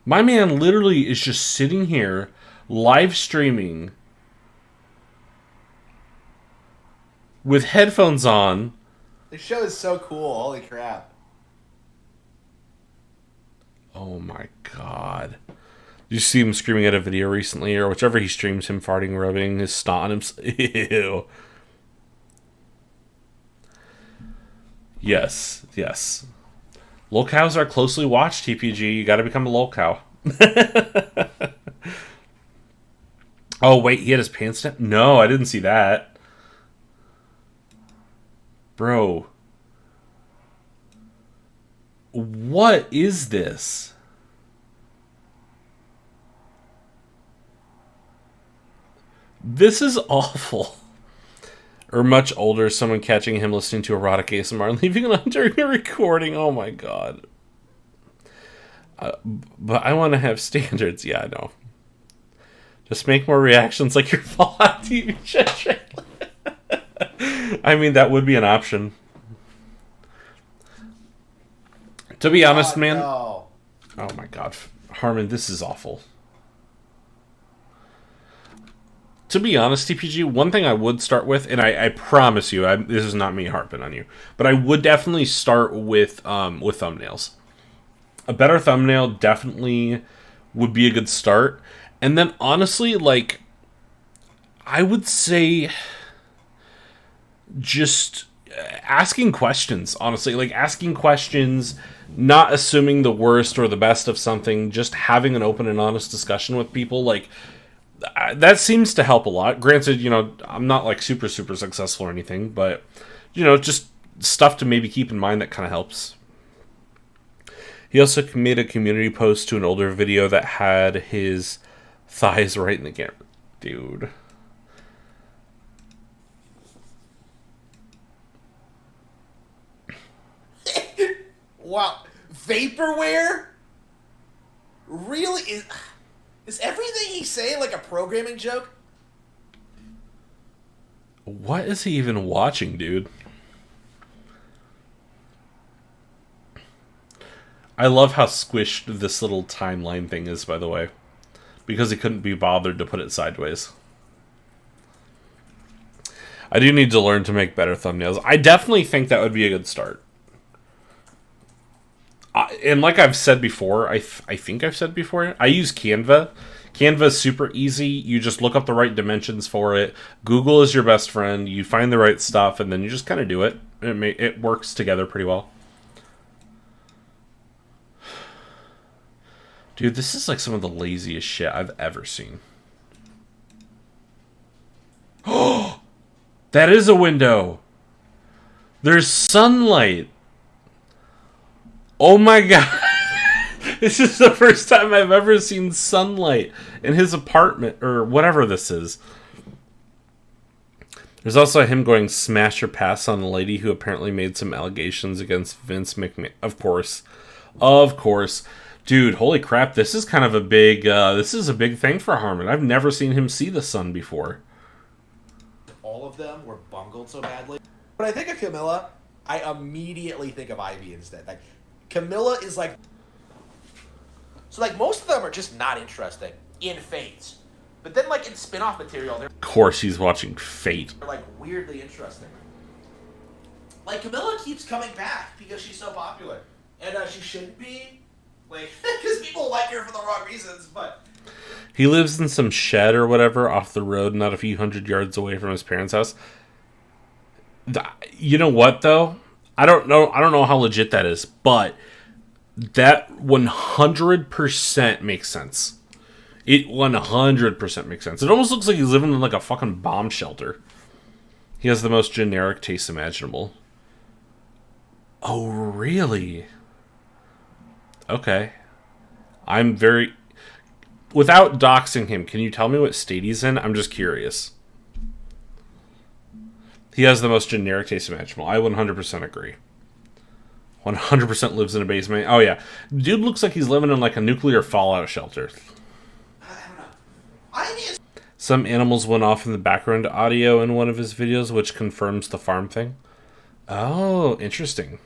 My man literally is just sitting here, live streaming, with headphones on. This show is so cool. Holy crap. Oh my god. Did you see him screaming at a video recently, or whichever he streams, him farting, rubbing his snot on him? Ew. Yes, yes. Lolcows are closely watched, TPG. You gotta become a lolcow. Oh, wait, he had his pants down? No, I didn't see that. Bro. What is this? This is awful. Or much older, someone catching him listening to erotic ASMR and leaving it on during a recording. Oh my god. But I want to have standards. Yeah, I know. Just make more reactions like your Fallout TV show. I mean, that would be an option. To be honest, man. No. Oh my god. Harmon, this is awful. To be honest, TPG, one thing I would start with, and I promise you, this is not me harping on you, but I would definitely start with thumbnails. A better thumbnail definitely would be a good start. And then, honestly, like, I would say just asking questions, honestly. Like, asking questions, not assuming the worst or the best of something, just having an open and honest discussion with people, like... That seems to help a lot. Granted, you know, I'm not like super successful or anything, but you know, just stuff to maybe keep in mind that kind of helps. He also made a community post to an older video that had his thighs right in the camera. Dude. Wow. Vaporware? Really? Is everything he's saying like a programming joke? What is he even watching, dude? I love how squished this little timeline thing is, by the way. Because he couldn't be bothered to put it sideways. I do need to learn to make better thumbnails. I definitely think that would be a good start. And like I've said before, I think I've said before, I use Canva. Canva is super easy. You just look up the right dimensions for it. Google is your best friend. You find the right stuff, and then you just kind of do it. It works together pretty well. Dude, this is like some of the laziest shit I've ever seen. Oh! That is a window! There's sunlight! Oh my god! This is the first time I've ever seen sunlight in his apartment, or whatever this is. There's also him going smash or pass on a lady who apparently made some allegations against Vince McMahon. Of course. Of course. Dude, holy crap, this is kind of a big, this is a big thing for Harmon. I've never seen him see the sun before. All of them were bungled so badly. When I think of Camilla, I immediately think of Ivy instead. Like, Camilla is like... So, like, most of them are just not interesting in Fates. But then, like, in spin-off material, they're... Of course he's watching Fate. like, weirdly interesting. Like, Camilla keeps coming back because she's so popular. And she shouldn't be. Like, because people like her for the wrong reasons, but... He lives in some shed or whatever off the road, not a few hundred yards away from his parents' house. You know what, though? I don't know how legit that is, but that 100% makes sense. It 100% makes sense. It almost looks like he's living in like a fucking bomb shelter. He has the most generic taste imaginable. Oh, really? Okay. I'm very... Without doxing him, can you tell me what state he's in? I'm just curious. He has the most generic taste imaginable. I 100% agree. 100% lives in a basement. Oh, yeah. Dude looks like he's living in, like, a nuclear fallout shelter. Some animals went off in the background audio in one of his videos, which confirms the farm thing. Oh, interesting.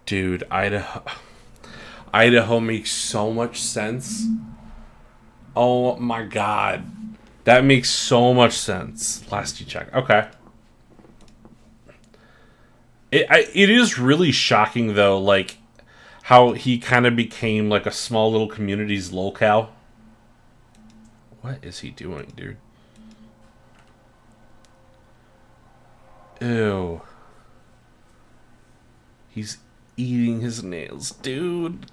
Dude, Idaho makes so much sense. Oh my god. That makes so much sense. Last you check. Okay. It is really shocking, though, like, how he kind of became, like, a small little community's lolcow. What is he doing, dude? Ew. He's eating his nails, dude.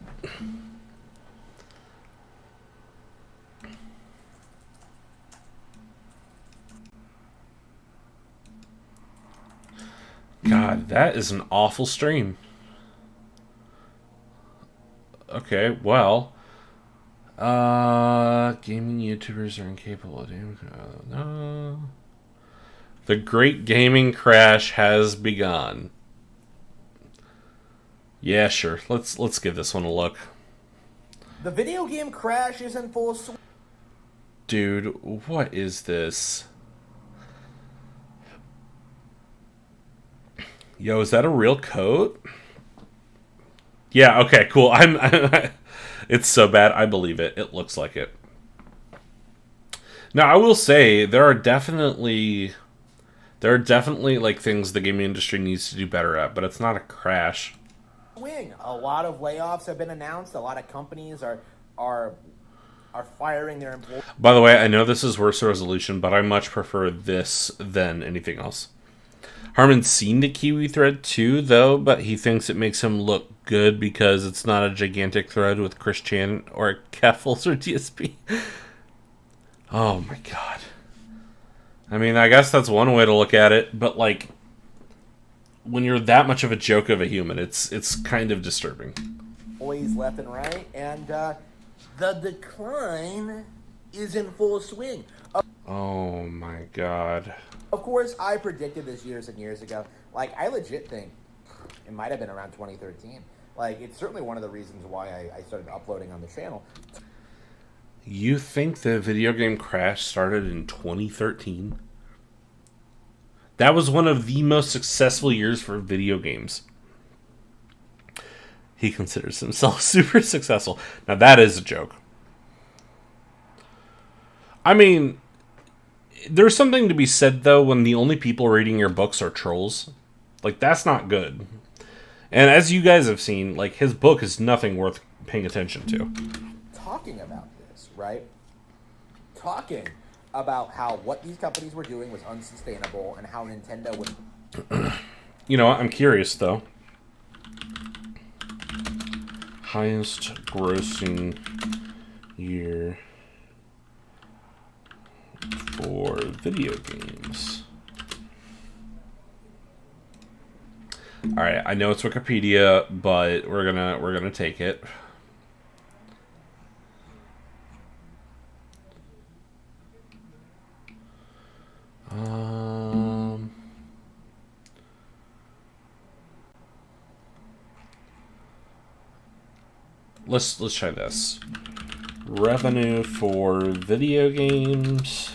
God, that is an awful stream. Okay, well. Gaming YouTubers are incapable of doing... no. The great gaming crash has begun. Yeah, sure. Let's give this one a look. The video game crash is in full swing. Dude, what is this? Yo, is that a real coat? Yeah, okay, cool. It's so bad, I believe it. It looks like it. Now, I will say, there are definitely like things the gaming industry needs to do better at, but it's not a crash. A lot of layoffs have been announced. A lot of companies are firing their employees. By the way, I know this is worse resolution, but I much prefer this than anything else. Harmon's seen the Kiwi thread too, though, but he thinks it makes him look good because it's not a gigantic thread with Chris Chan or Keffels or DSP. Oh my god. I mean, I guess that's one way to look at it, but like, when you're that much of a joke of a human, it's kind of disturbing. Employees left and right, and the decline is in full swing. Oh my god. Of course, I predicted this years and years ago. Like, I legit think it might have been around 2013. Like, it's certainly one of the reasons why I started uploading on the channel. You think the video game crash started in 2013? That was one of the most successful years for video games. He considers himself super successful. Now, that is a joke. I mean, there's something to be said, though, when the only people reading your books are trolls. Like, that's not good. And as you guys have seen, like, his book is nothing worth paying attention to. Talking about this, right? Talking about how what these companies were doing was unsustainable and how Nintendo would... You know what? I'm curious, though. Highest grossing year for video games. All right, I know it's Wikipedia, but we're gonna take it. Let's try this. Revenue for video games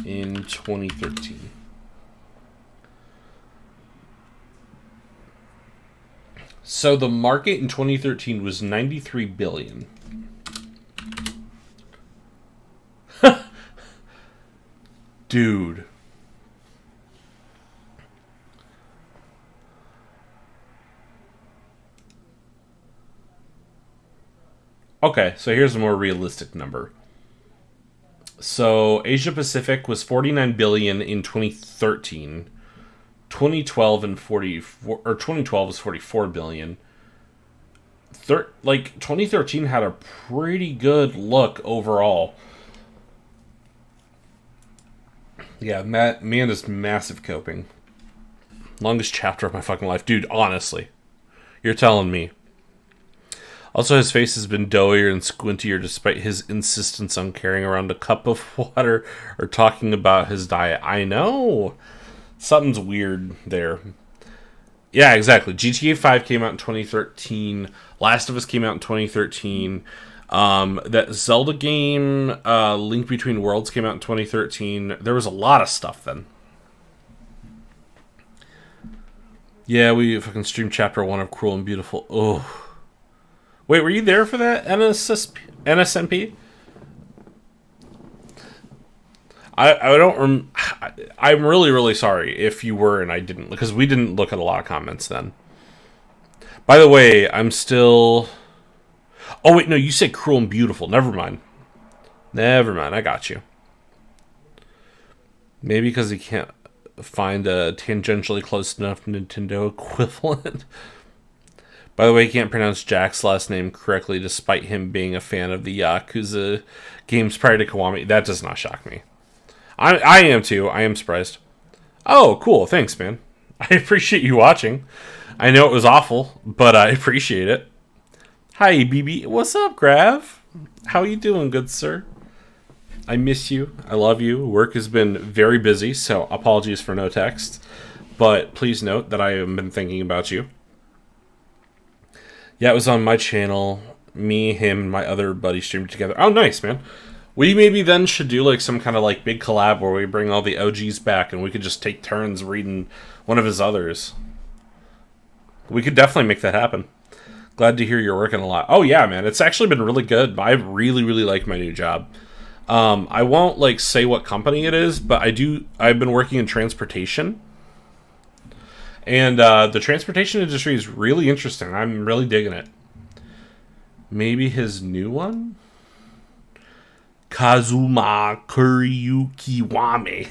in 2013. So the market in 2013 was 93 billion. Dude. Okay, so here's a more realistic number. So Asia Pacific was 49 billion in 2013. 2012 was 44 billion. 2013 had a pretty good look overall. Yeah, man is massive coping. Longest chapter of my fucking life. Dude, honestly. You're telling me. Also, his face has been doughier and squintier despite his insistence on carrying around a cup of water or talking about his diet. I know. Something's weird there. Yeah, exactly. GTA 5 came out in 2013. Last of Us came out in 2013. That Zelda game, Link Between Worlds, came out in 2013. There was a lot of stuff then. Yeah, we fucking streamed Chapter 1 of Cruel and Beautiful. Oh. Wait, were you there for that NSMP? I'm really, really sorry if you were and I didn't, because we didn't look at a lot of comments then. By the way, I'm still... Oh, wait, no, you said Cruel and Beautiful. Never mind. Never mind, I got you. Maybe because he can't find a tangentially close enough Nintendo equivalent. By the way, he can't pronounce Jack's last name correctly despite him being a fan of the Yakuza games prior to Kiwami. That does not shock me. I am too. I am surprised. Oh, cool. Thanks, man. I appreciate you watching. I know it was awful, but I appreciate it. Hi, BB. What's up, Grav? How you doing, good sir? I miss you. I love you. Work has been very busy, so apologies for no text. But please note that I have been thinking about you. Yeah, it was on my channel. Me, him, and my other buddy streamed together. Oh, nice, man. We maybe then should do like some kind of like big collab where we bring all the OGs back and we could just take turns reading one of his others. We could definitely make that happen. Glad to hear you're working a lot. Oh yeah, man. It's actually been really good. I really, really like my new job. I won't like say what company it is, but I've been working in transportation. And the transportation industry is really interesting. I'm really digging it. Maybe his new one? Kazuma Kuryuki Wame.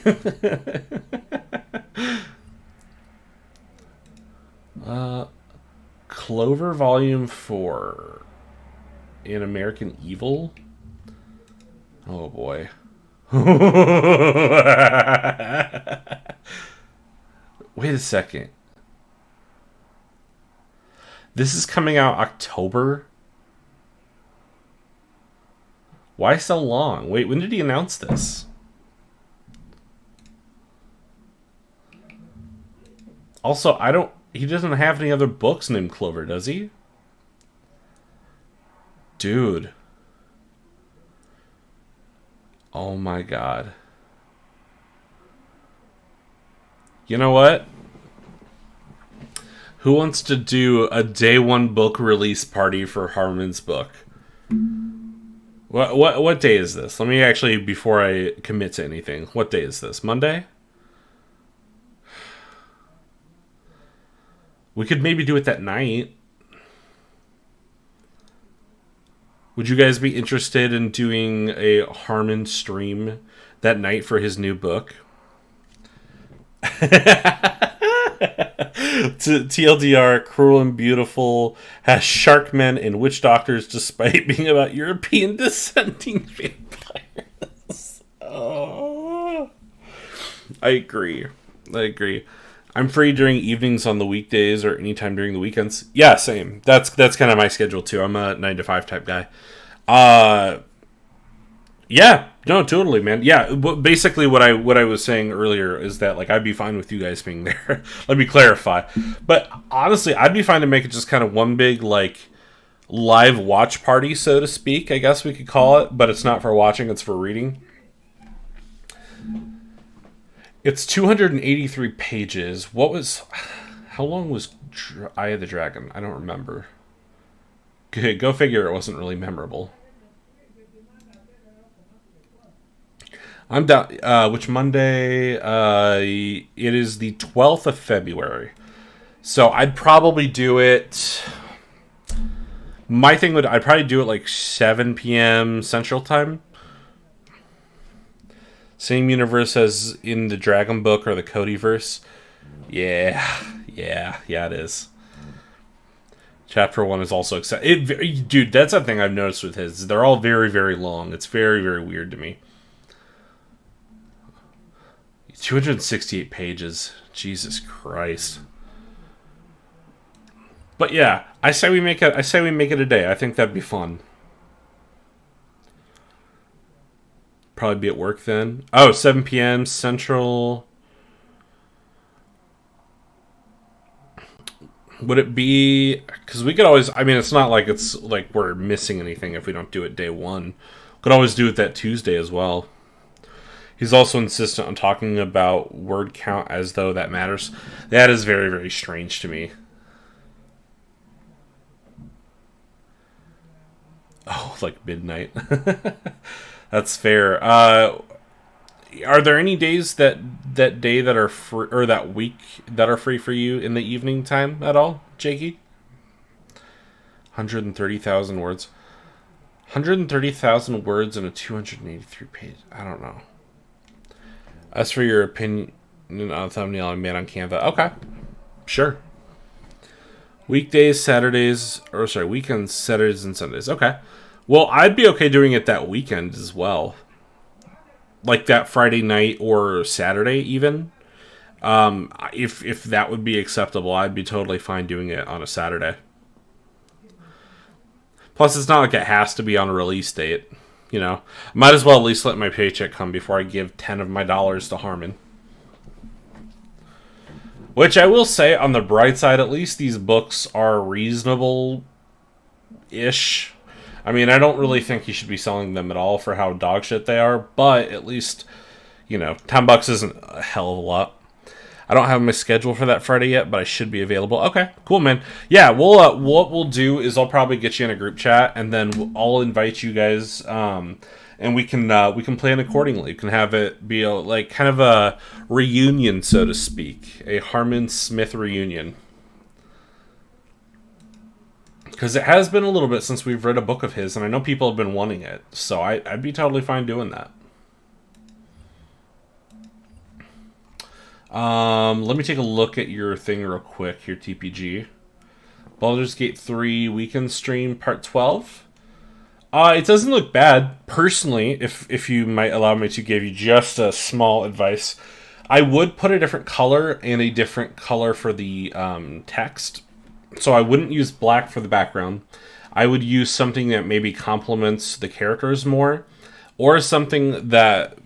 Clover Volume 4 in American Evil? Oh boy. Wait a second. This is coming out October? Why so long? Wait, when did he announce this? Also, he doesn't have any other books named Clover, does he? Dude. Oh my god. You know what? Who wants to do a day one book release party for Harmon's book? What day is this? Let me actually, before I commit to anything, what day is this? Monday? We could maybe do it that night. Would you guys be interested in doing a Harmon stream that night for his new book? TLDR, Cruel and Beautiful has shark men and witch doctors despite being about European dissenting vampires. Oh. I agree. I'm free during evenings on the weekdays or anytime during the weekends. Yeah, same. That's kind of my schedule too. I'm a 9 to 5 type guy. Yeah, no, totally, man. Yeah, basically what I was saying earlier is that like I'd be fine with you guys being there. Let me clarify. But honestly, I'd be fine to make it just kind of one big like live watch party, so to speak. I guess we could call it, but it's not for watching; it's for reading. It's 283 pages. How long was Eye of the Dragon? I don't remember. Okay, go figure. It wasn't really memorable. I'm down. Which Monday? It is the 12th of February. So I'd probably do it. My thing I'd probably do it like 7 p.m. Central Time. Same universe as in the Dragon Book or the Codyverse. Yeah, it is. Chapter 1 is also exciting. Dude, that's a thing I've noticed with his. They're all very, very long. It's very, very weird to me. 268 pages. Jesus Christ. But yeah, I say we make it a day. I think that'd be fun. Probably be at work then. Oh, 7 p.m. Central. Would it be... Because we could always... I mean, it's not like it's like we're missing anything if we don't do it day one. Could always do it that Tuesday as well. He's also insistent on talking about word count as though that matters. That is very, very strange to me. Oh, like midnight. That's fair. Are there any days that day that are free, or that week that are free for you in the evening time at all, Jakey? 130,000 words. 130,000 words in a 283 page. I don't know. As for your opinion on thumbnail I made on Canva, okay, sure. Weekdays, Saturdays, or sorry, weekends, Saturdays, and Sundays. Okay. Well, I'd be okay doing it that weekend as well. Like that Friday night or Saturday even. If that would be acceptable, I'd be totally fine doing it on a Saturday. Plus, it's not like it has to be on a release date. You know, might as well at least let my paycheck come before I give 10 of my dollars to Harmon. Which I will say, on the bright side, at least these books are reasonable-ish. I mean, I don't really think you should be selling them at all for how dog shit they are, but at least, you know, $10 isn't a hell of a lot. I don't have my schedule for that Friday yet, but I should be available. Okay, cool, man. Yeah, we'll what we'll do is I'll probably get you in a group chat, and then I'll invite you guys, and we can plan accordingly. We can have it be like kind of a reunion, so to speak, a Harmon Smith reunion. Because it has been a little bit since we've read a book of his, and I know people have been wanting it, so I'd be totally fine doing that. Let me take a look at your thing real quick, your TPG. Baldur's Gate 3 Weekend Stream Part 12. It doesn't look bad. Personally, if you might allow me to give you just a small advice, I would put a different color and a different color for the text. So I wouldn't use black for the background. I would use something that maybe complements the characters more, or something that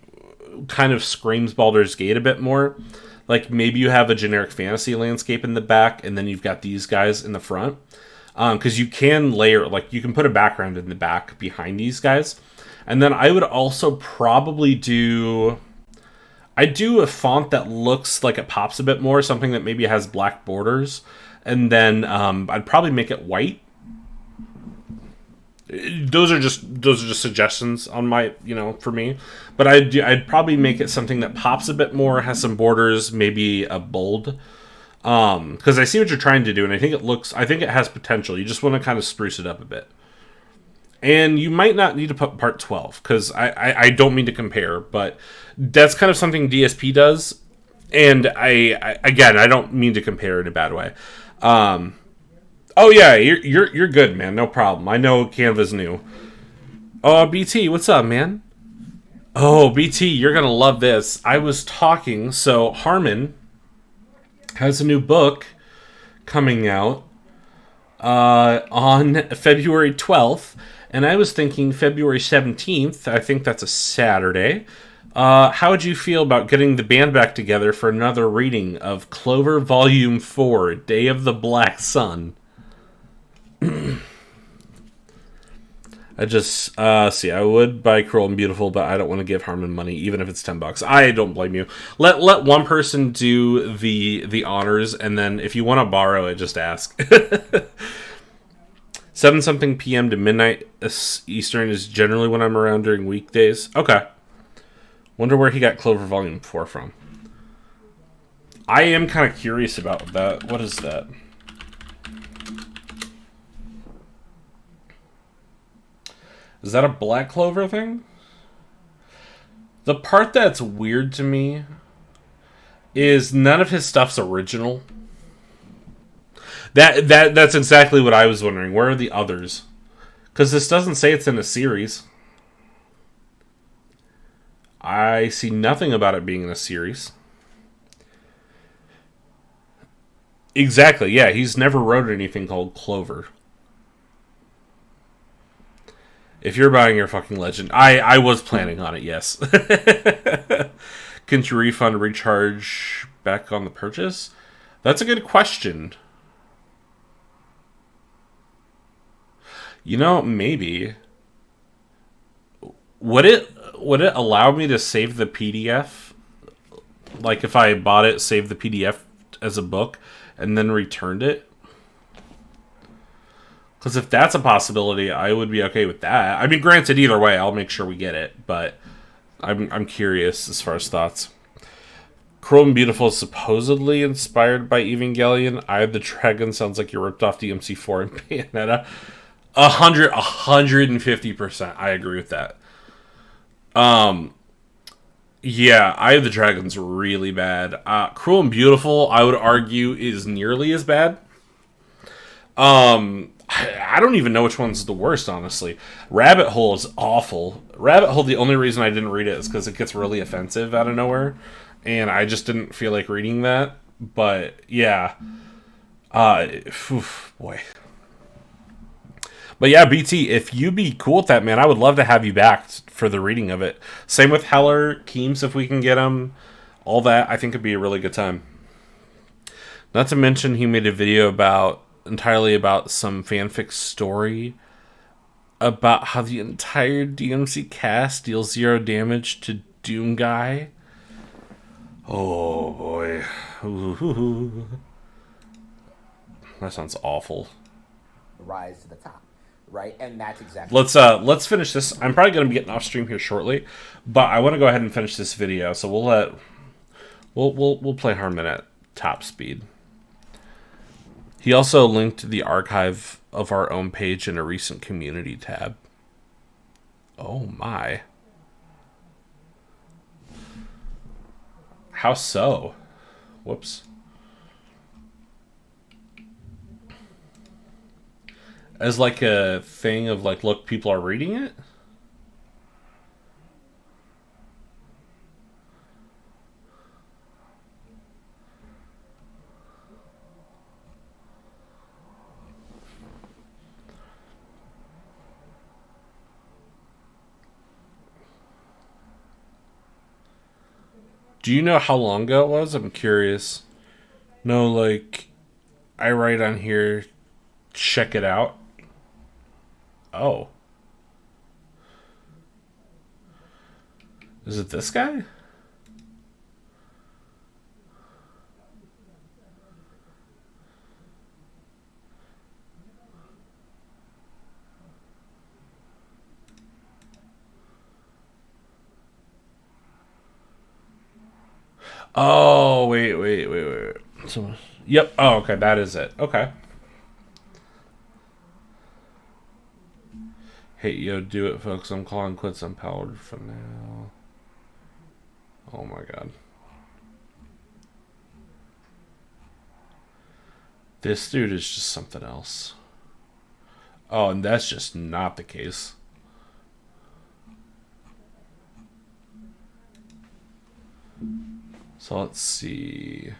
kind of screams Baldur's Gate a bit more. Like maybe you have a generic fantasy landscape in the back, and then you've got these guys in the front. Because you can layer, like you can put a background in the back behind these guys. And then I would also probably do a font that looks like it pops a bit more, something that maybe has black borders. And then I'd probably make it white. Those are just suggestions on my, for me. But I'd probably make it something that pops a bit more, has some borders, maybe a bold. Because I see what you're trying to do, and I think it has potential. You just want to kind of spruce it up a bit. And you might not need to put part 12, because I don't mean to compare, but that's kind of something DSP does. And I don't mean to compare in a bad way. Oh yeah, you're good, man. No problem. I know Canva's new. Oh, BT, what's up, man? Oh, BT, you're gonna love this. I was talking, so Harmon has a new book coming out on February 12th, and I was thinking February 17th. I think that's a Saturday. How would you feel about getting the band back together for another reading of Clover Volume 4, Day of the Black Sun? I just, I would buy Cruel and Beautiful, but I don't want to give Harmon money, even if it's $10. I don't blame you. Let one person do the honors, and then if you want to borrow it, just ask. 7-something p.m. to midnight Eastern is generally when I'm around during weekdays. Okay. Wonder where he got Clover Volume 4 from. I am kind of curious about that. What is that? Is that a Black Clover thing? The part that's weird to me is none of his stuff's original. That's exactly what I was wondering. Where are the others? Because this doesn't say it's in a series. I see nothing about it being in a series. Exactly, yeah. He's never wrote anything called Clover. If you're buying your fucking Legend, I was planning on it, yes. Can you refund recharge back on the purchase? That's a good question. You know, maybe. Would it allow me to save the PDF? Like if I bought it, save the PDF as a book, and then returned it? Because if that's a possibility, I would be okay with that. I mean, granted, either way, I'll make sure we get it. But I'm curious as far as thoughts. Cruel and Beautiful is supposedly inspired by Evangelion. Eye of the Dragon sounds like you ripped off DMC4 and Bayonetta. 150%. I agree with that. Yeah, Eye of the Dragon's really bad. Cruel and Beautiful, I would argue, is nearly as bad. I don't even know which one's the worst, honestly. Rabbit Hole is awful. Rabbit Hole, the only reason I didn't read it is because it gets really offensive out of nowhere. And I just didn't feel like reading that. But, yeah. Boy. But yeah, BT, if you be cool with that, man, I would love to have you back for the reading of it. Same with Heller, Keems, if we can get him. All that, I think, would be a really good time. Not to mention, he made a video entirely about some fanfic story about how the entire DMC cast deals 0 damage to Doom Guy. Oh, boy. Ooh. That sounds awful. Rise to the top, right? And that's exactly. Let's finish this. I'm probably going to be getting off stream here shortly, but I want to go ahead and finish this video. So we'll play Harmon at top speed. He also linked the archive of our own page in a recent community tab. Oh my. How so? Whoops. As like a thing of like, look, people are reading it? Do you know how long ago it was? I'm curious. No, like, I write on here, check it out. Oh. Is it this guy? Oh, wait. So, yep. Oh, okay. That is it. Okay. Hey, yo, do it, folks. I'm calling quits on Powered for now. Oh, my God. This dude is just something else. Oh, and that's just not the case. So let's see.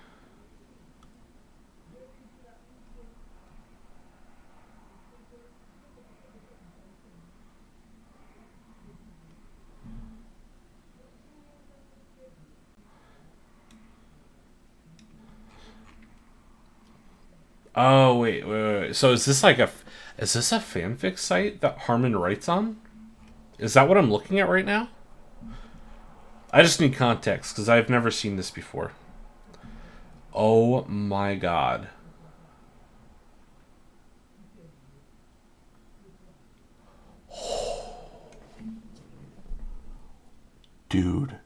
Oh, wait. So is this like a fanfic site that Harmon writes on? Is that what I'm looking at right now? I just need context, because I've never seen this before. Oh my God. Dude.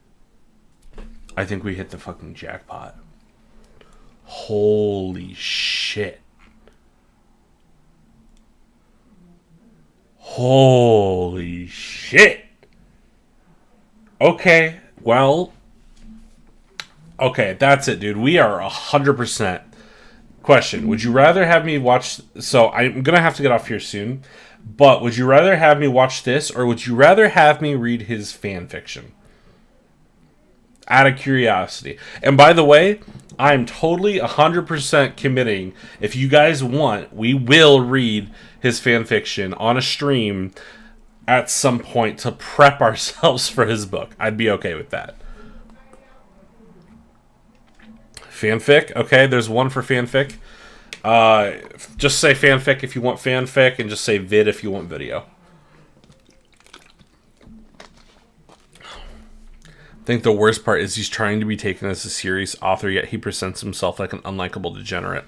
I think we hit the fucking jackpot. Holy shit. Holy shit. Okay. Well, okay, that's it, dude. We are 100%. Question, would you rather have me watch... So, I'm going to have to get off here soon. But, would you rather have me watch this, or would you rather have me read his fan fiction? Out of curiosity. And by the way, I'm totally 100% committing. If you guys want, we will read his fan fiction on a stream at some point to prep ourselves for his book. I'd be okay with that. Fanfic? Okay, there's one for fanfic. Just say fanfic if you want fanfic, and just say vid if you want video. I think the worst part is he's trying to be taken as a serious author, yet he presents himself like an unlikable degenerate.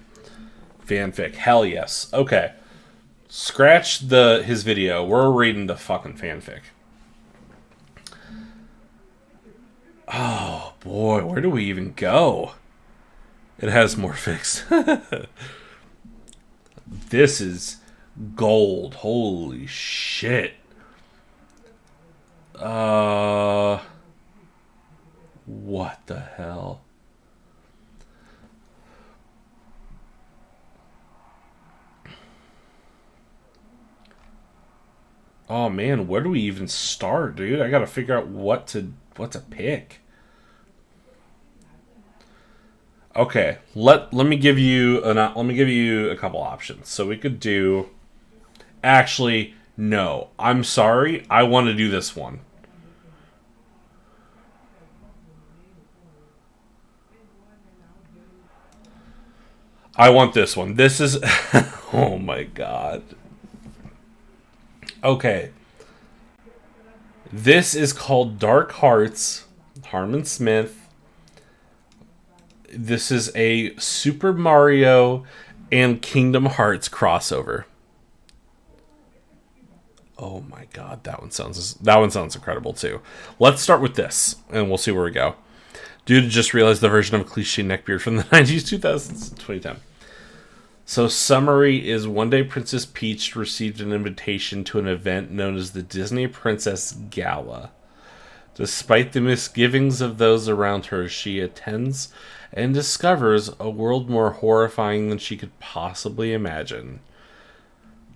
Fanfic. Hell yes. Okay. Scratch his video. We're reading the fucking fanfic. Oh, boy. Where do we even go? It has more fics. This is gold. Holy shit. What the hell? Oh man, where do we even start, dude? I gotta figure out what to pick. Okay, let me give you a couple options. So we could do. Actually, no. I'm sorry. I want to do this one. I want this one. This is. Oh my god. Okay. This is called Dark Hearts, Harmon Smith. This is a Super Mario and Kingdom Hearts crossover. Oh my god, that one sounds incredible too. Let's start with this, and we'll see where we go. Dude just realized the version of a cliche neckbeard from the 90s, 2000s, 2010. So, summary is one day Princess Peach received an invitation to an event known as the Disney Princess Gala. Despite the misgivings of those around her, she attends and discovers a world more horrifying than she could possibly imagine.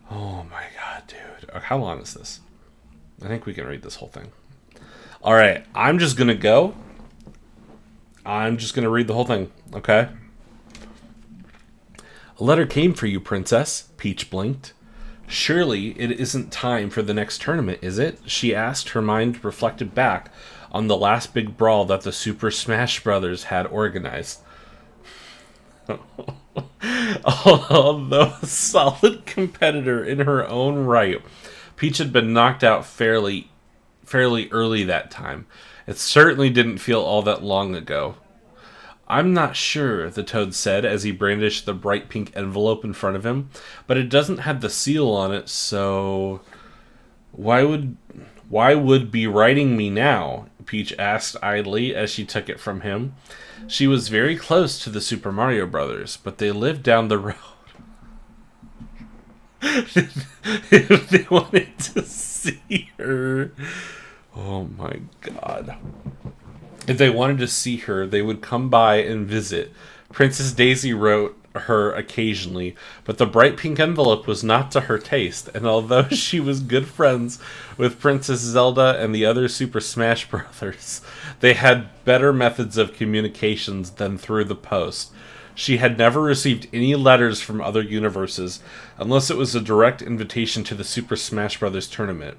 Oh my god, dude. How long is this? I think we can read this whole thing. Alright, I'm just gonna go. I'm just gonna read the whole thing, okay? A letter came for you, Princess, Peach blinked. Surely it isn't time for the next tournament, is it? She asked. Her mind reflected back on the last big brawl that the Super Smash Brothers had organized. Although a solid competitor in her own right, Peach had been knocked out fairly early that time. It certainly didn't feel all that long ago. I'm not sure, the Toad said as he brandished the bright pink envelope in front of him, but it doesn't have the seal on it, so why would be writing me now? Peach asked idly as she took it from him. She was very close to the Super Mario Brothers, but they lived down the road. If they wanted to see her. Oh my god. If they wanted to see her, they would come by and visit. Princess Daisy wrote her occasionally, but the bright pink envelope was not to her taste, and although she was good friends with Princess Zelda and the other Super Smash Brothers, they had better methods of communications than through the post. She had never received any letters from other universes, unless it was a direct invitation to the Super Smash Brothers tournament.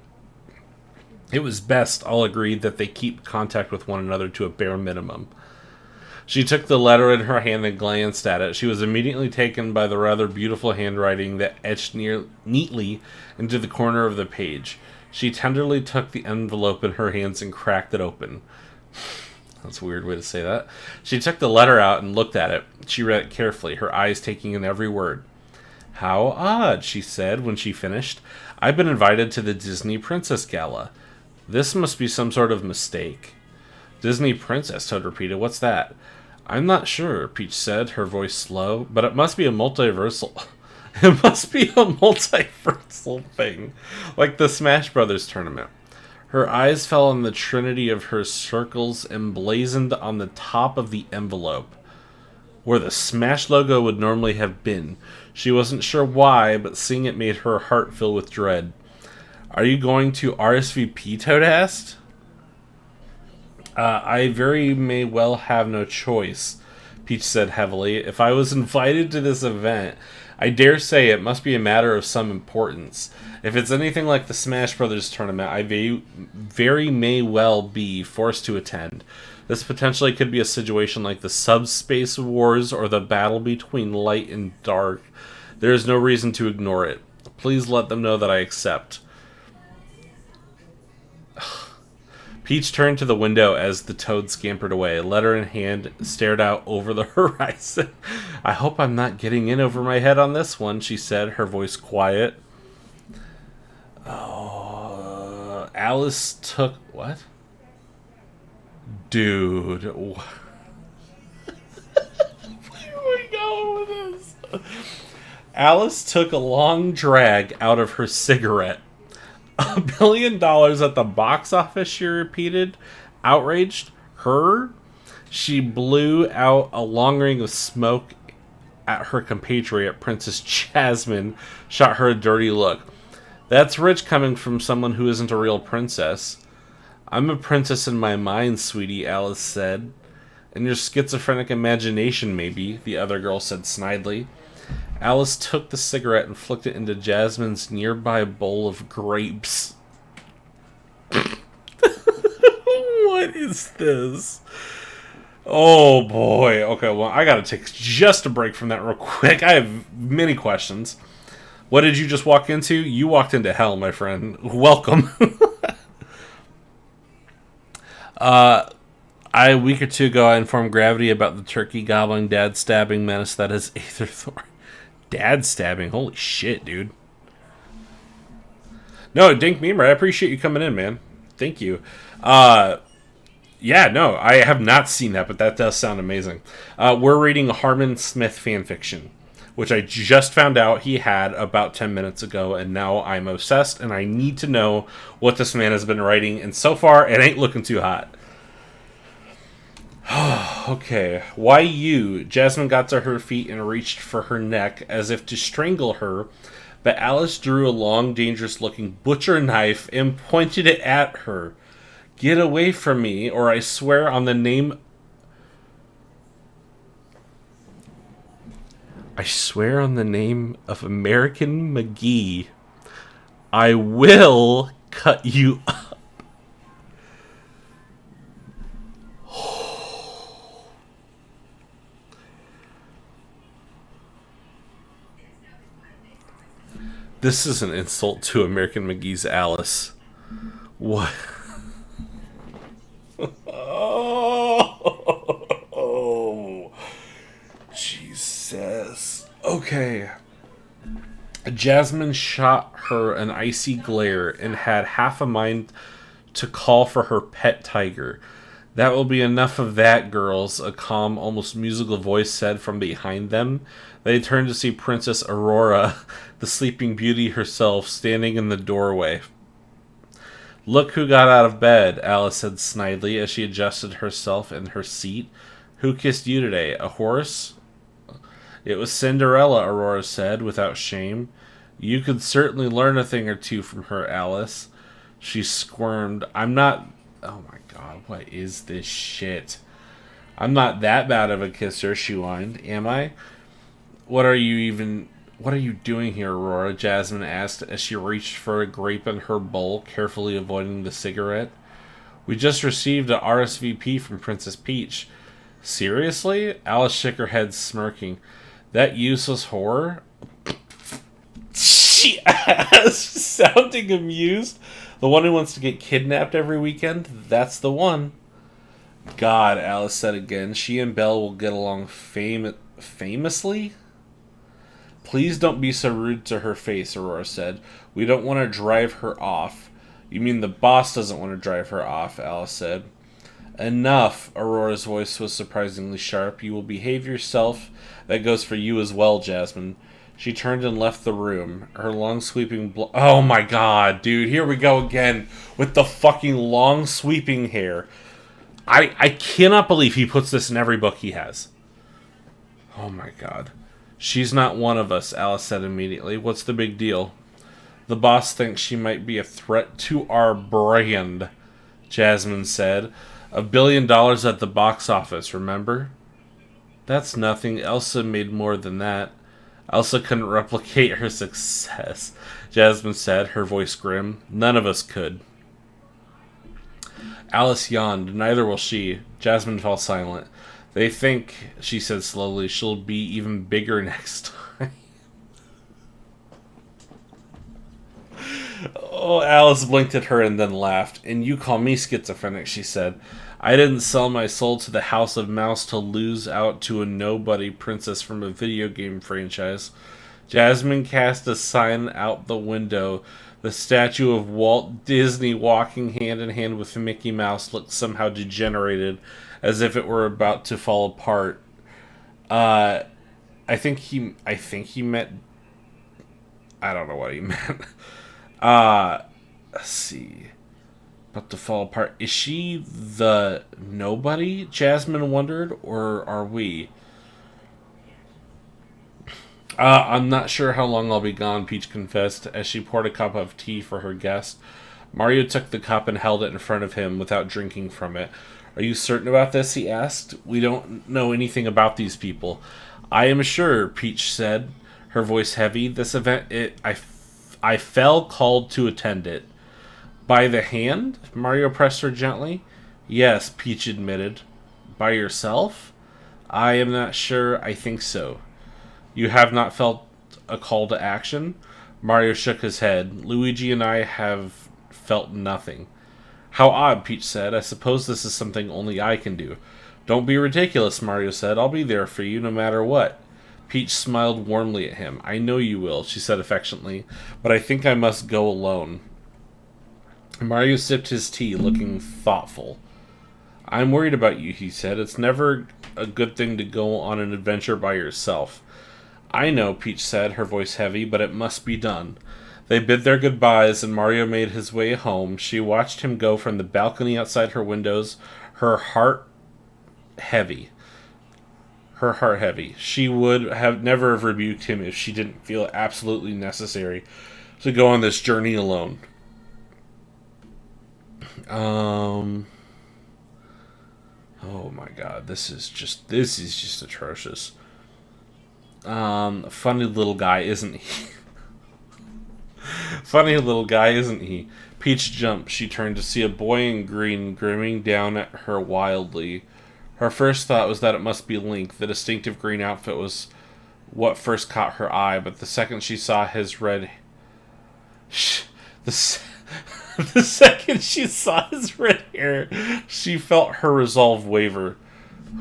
It was best, all agreed, that they keep contact with one another to a bare minimum. She took the letter in her hand and glanced at it. She was immediately taken by the rather beautiful handwriting that etched neatly into the corner of the page. She tenderly took the envelope in her hands and cracked it open. That's a weird way to say that. She took the letter out and looked at it. She read it carefully, her eyes taking in every word. How odd, she said when she finished. I've been invited to the Disney Princess Gala. This must be some sort of mistake. Disney Princess, Toad repeated. What's that? I'm not sure, Peach said, her voice slow, but it must be a multiversal... It must be a multiversal thing, like the Smash Brothers tournament. Her eyes fell on the trinity of her circles emblazoned on the top of the envelope, where the Smash logo would normally have been. She wasn't sure why, but seeing it made her heart fill with dread. Are you going to RSVP, Toad asked? I very may well have no choice, Peach said heavily. If I was invited to this event, I dare say it must be a matter of some importance. If it's anything like the Smash Brothers tournament, I very may well be forced to attend. This potentially could be a situation like the Subspace Wars or the battle between light and dark. There is no reason to ignore it. Please let them know that I accept. Peach turned to the window as the toad scampered away. Letter in hand, stared out over the horizon. I hope I'm not getting in over my head on this one, she said, her voice quiet. Oh, Alice took... What? Dude. Where are we going with this? Alice took a long drag out of her cigarette. $1 billion at the box office, she repeated, outraged. Her? She blew out a long ring of smoke at her compatriot, Princess Jasmine, shot her a dirty look. That's rich coming from someone who isn't a real princess. I'm a princess in my mind, sweetie, Alice said. In your schizophrenic imagination, maybe, the other girl said snidely. Alice took the cigarette and flicked it into Jasmine's nearby bowl of grapes. What is this? Oh boy. Okay, well, I gotta take just a break from that real quick. I have many questions. What did you just walk into? You walked into hell, my friend. Welcome. A week or two ago, I informed Gravity about the turkey gobbling, dad stabbing menace that is Aetherthorn. Dad stabbing? Holy shit, dude. No, Dink Memer, I appreciate you coming in, man. Thank you. Yeah, no, I have not seen that, but that does sound amazing. We're reading Harmon Smith fanfiction, which I just found out he had about 10 minutes ago, and now I'm obsessed, and I need to know what this man has been writing, and so far, it ain't looking too hot. Okay, why you? Jasmine got to her feet and reached for her neck as if to strangle her, but Alice drew a long, dangerous-looking butcher knife and pointed it at her. Get away from me, or I swear on the name... I swear on the name of American McGee, I will cut you up. This is an insult to American McGee's Alice. What? Oh, Jesus. Okay. Jasmine shot her an icy glare and had half a mind to call for her pet tiger. That will be enough of that, girls, a calm, almost musical voice said from behind them. They turned to see Princess Aurora, the Sleeping Beauty herself, standing in the doorway. Look who got out of bed, Alice said snidely as she adjusted herself in her seat. Who kissed you today? A horse? It was Cinderella, Aurora said, without shame. You could certainly learn a thing or two from her, Alice. She squirmed. I'm not... Oh my god, what is this shit? I'm not that bad of a kisser, she whined. Am I? What are you doing here, Aurora? Jasmine asked as she reached for a grape in her bowl, carefully avoiding the cigarette. We just received a RSVP from Princess Peach. Seriously? Alice shook her head, smirking. That useless whore? She asked, sounding amused. The one who wants to get kidnapped every weekend? That's the one. God, Alice said again. She and Belle will get along famously? Please don't be so rude to her face, Aurora said. We don't want to drive her off. You mean the boss doesn't want to drive her off, Alice said. Enough, Aurora's voice was surprisingly sharp. You will behave yourself. That goes for you as well, Jasmine. She turned and left the room. Her long sweeping oh my god, dude, here we go again with the fucking long sweeping hair. I cannot believe he puts this in every book he has. Oh my god. She's not one of us, Alice said immediately. What's the big deal? The boss thinks she might be a threat to our brand, Jasmine said. $1 billion at the box office, remember? That's nothing. Elsa made more than that. Elsa couldn't replicate her success, Jasmine said, her voice grim. None of us could. Alice yawned. Neither will she. Jasmine fell silent. They think, she said slowly, she'll be even bigger next time. Oh, Alice blinked at her and then laughed. And you call me schizophrenic, she said. I didn't sell my soul to the House of Mouse to lose out to a nobody princess from a video game franchise. Jasmine cast a sign out the window. The statue of Walt Disney walking hand in hand with Mickey Mouse looked somehow degenerated, as if it were about to fall apart. I think he meant... I don't know what he meant. Let's see... About to fall apart. Is she the nobody? Jasmine wondered, or are we? I'm not sure how long I'll be gone, Peach confessed, as she poured a cup of tea for her guest. Mario took the cup and held it in front of him without drinking from it. Are you certain about this? He asked. We don't know anything about these people. I am sure, Peach said, her voice heavy. This event, I felt called to attend it. By the hand? Mario pressed her gently. Yes, Peach admitted. By yourself? I am not sure. I think so. You have not felt a call to action? Mario shook his head. Luigi and I have felt nothing. How odd, Peach said. I suppose this is something only I can do. Don't be ridiculous, Mario said. I'll be there for you no matter what. Peach smiled warmly at him. I know you will, she said affectionately, but I think I must go alone. Mario sipped his tea, looking thoughtful. I'm worried about you, he said. It's never a good thing to go on an adventure by yourself. I know, Peach said, her voice heavy, but it must be done. They bid their goodbyes, and Mario made his way home. She watched him go from the balcony outside her windows, her heart heavy. She would have never have rebuked him if she didn't feel it absolutely necessary to go on this journey alone. Oh my god, this is just atrocious. Funny little guy, isn't he? Funny little guy, isn't he? Peach jumped. She turned to see a boy in green grinning down at her wildly. Her first thought was that it must be Link. The distinctive green outfit was what first caught her eye, but the second she saw his red... The second she saw his red hair, she felt her resolve waver.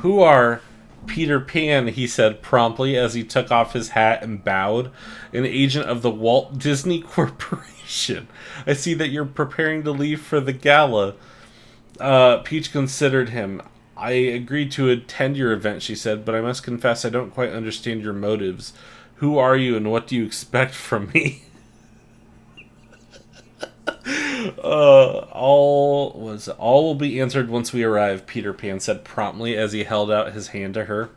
Who are Peter Pan, he said promptly as he took off his hat and bowed. An agent of the Walt Disney Corporation. I see that you're preparing to leave for the gala. Peach considered him. I agreed to attend your event, she said, but I must confess I don't quite understand your motives. Who are you and what do you expect from me? All will be answered once we arrive, Peter Pan said promptly as he held out his hand to her.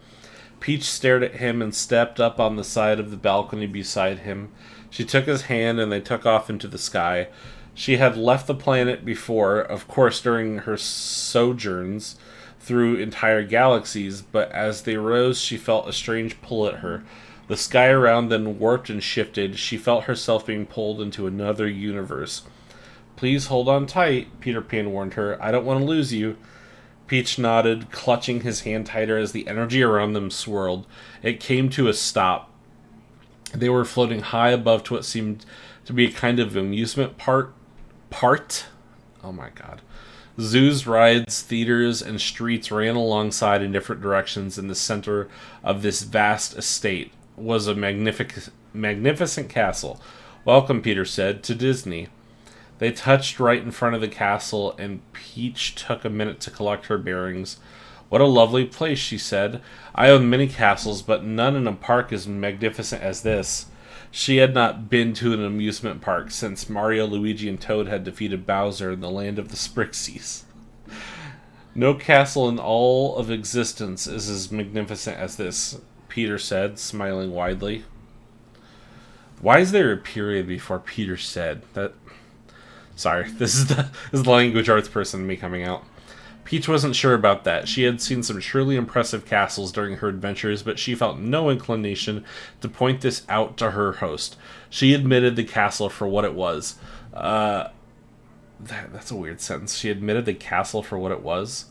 Peach stared at him and stepped up on the side of the balcony beside him. She took his hand and they took off into the sky. She had left the planet before, of course during her sojourns through entire galaxies, but as they rose she felt a strange pull at her. The sky around them warped and shifted. She felt herself being pulled into another universe. Please hold on tight, Peter Pan warned her. I don't want to lose you. Peach nodded, clutching his hand tighter as the energy around them swirled. It came to a stop. They were floating high above to what seemed to be a kind of amusement park. Oh my god. Zoos, rides, theaters, and streets ran alongside in different directions. In the center of this vast estate was a magnificent castle. Welcome, Peter said, to Disney. They touched right in front of the castle, and Peach took a minute to collect her bearings. What a lovely place, she said. I own many castles, but none in a park as magnificent as this. She had not been to an amusement park since Mario, Luigi, and Toad had defeated Bowser in the land of the Sprixies. No castle in all of existence is as magnificent as this, Peter said, smiling widely. Why is there a period before Peter said? Sorry, this is the language arts person in me coming out. Peach wasn't sure about that. She had seen some truly impressive castles during her adventures, but she felt no inclination to point this out to her host. She admitted the castle for what it was. That's a weird sentence. She admitted the castle for what it was.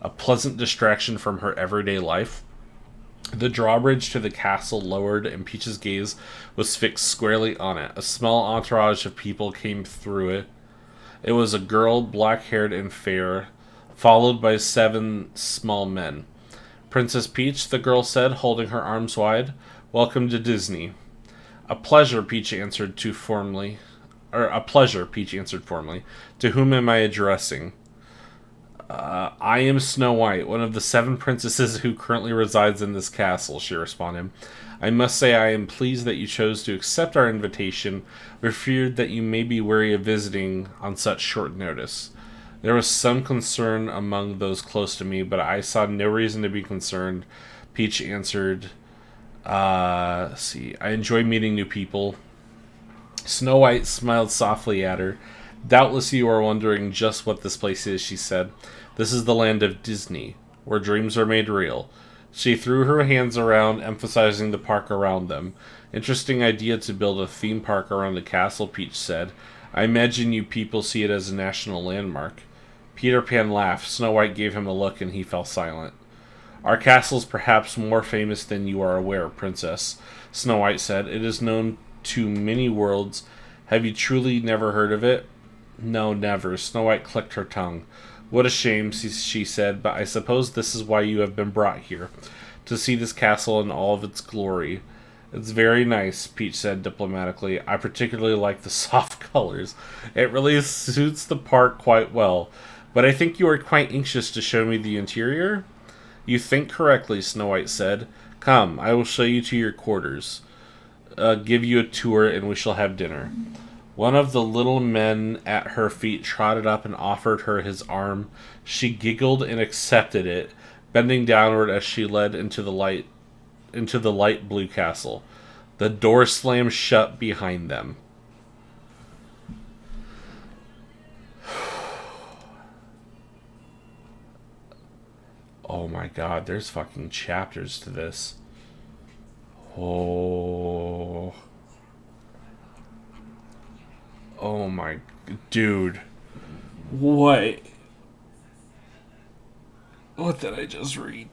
A pleasant distraction from her everyday life. The drawbridge to the castle lowered, and Peach's gaze was fixed squarely on it. A small entourage of people came through it. It was a girl, black-haired and fair, followed by 7 small men. Princess Peach, the girl said, holding her arms wide. Welcome to Disney. A pleasure, Peach answered formally. To whom am I addressing? I am Snow White, one of the 7 princesses who currently resides in this castle, she responded. I must say I am pleased that you chose to accept our invitation. We feared that you may be weary of visiting on such short notice. There was some concern among those close to me, but I saw no reason to be concerned. Peach answered, I enjoy meeting new people. Snow White smiled softly at her. Doubtless you are wondering just what this place is, she said. This is the land of Disney, where dreams are made real. She threw her hands around, emphasizing the park around them. Interesting idea to build a theme park around the castle, Peach said. I imagine you people see it as a national landmark. Peter Pan laughed. Snow White gave him a look, and he fell silent. Our castle is perhaps more famous than you are aware, Princess, Snow White said. It is known to many worlds. Have you truly never heard of it? No, never. Snow White clicked her tongue. What a shame, she said, but I suppose this is why you have been brought here, to see this castle in all of its glory. It's very nice, Peach said diplomatically. I particularly like the soft colors. It really suits the park quite well. But I think you are quite anxious to show me the interior? You think correctly, Snow White said. Come, I will show you to your quarters. Give you a tour, and we shall have dinner. One of the little men at her feet trotted up and offered her his arm. She giggled and accepted it, bending downward as she led into the light blue castle. The door slammed shut behind them. Oh my god, there's fucking chapters to this. Oh my dude. What did I just read?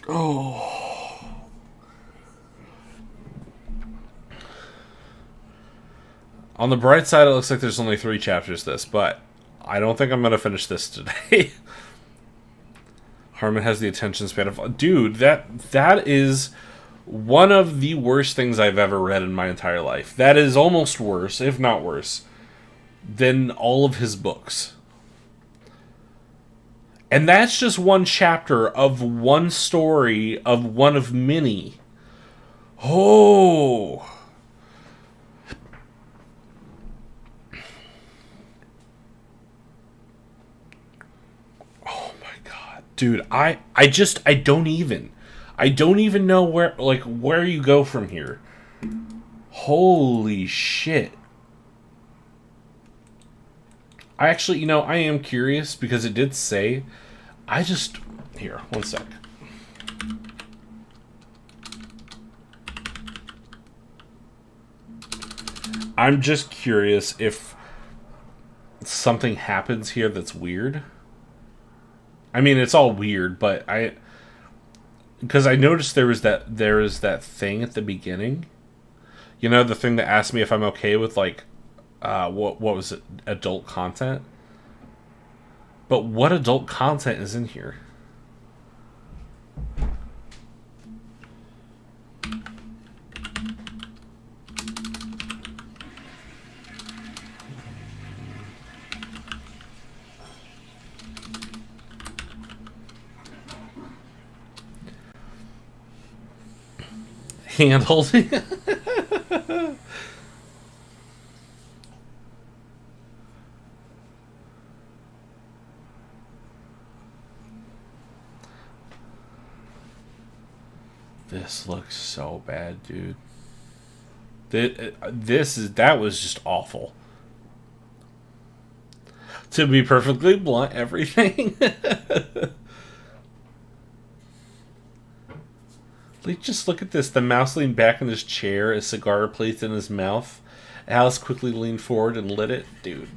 Oh. On the bright side, it looks like there's only 3 chapters to this, but I don't think I'm going to finish this today. Harmon has the attention span of... Dude, that is one of the worst things I've ever read in my entire life. That is almost worse, if not worse, than all of his books. And that's just one chapter of one story of one of many. Oh... Dude, I don't even know where you go from here. Holy shit. I actually, I am curious because it did say, here, one sec. I'm just curious if something happens here that's weird. I mean, it's all weird, but because I noticed there is that thing at the beginning. You know, the thing that asked me if I'm okay with what was it, adult content? But what adult content is in here? Hand holding. This looks so bad, dude. That was just awful. To be perfectly blunt, everything. Just look at this. The mouse leaned back in his chair, a cigar placed in his mouth. Alice quickly leaned forward and lit it. Dude.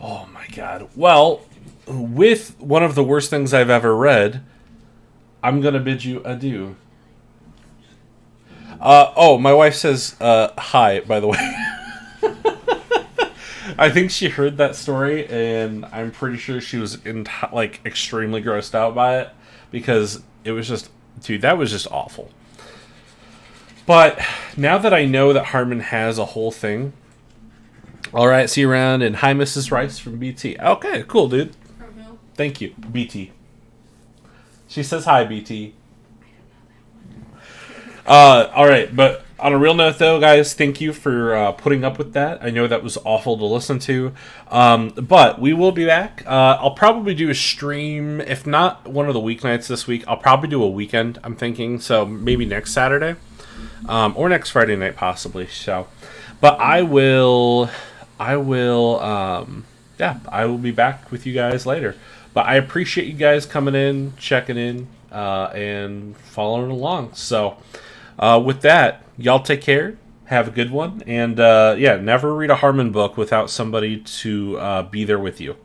Oh my god. Well, with one of the worst things I've ever read, I'm going to bid you adieu. Oh, my wife says hi, by the way. I think she heard that story, and I'm pretty sure she was extremely grossed out by it, because it was just, dude, that was just awful. But now that I know that Harmon has a whole thing, all right, see you around, and hi, Mrs. Rice from BT. Okay, cool, dude. From who? Thank you, BT. She says hi, BT. All right, but on a real note, though, guys, thank you for putting up with that. I know that was awful to listen to, but we will be back. I'll probably do a stream, if not one of the weeknights this week. I'll probably do a weekend, I'm thinking, so maybe next Saturday, or next Friday night, possibly. So, but I will be back with you guys later. But I appreciate you guys coming in, checking in, and following along. So, with that, y'all take care. Have a good one. And, never read a Harmon book without somebody to be there with you.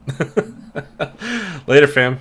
Later, fam.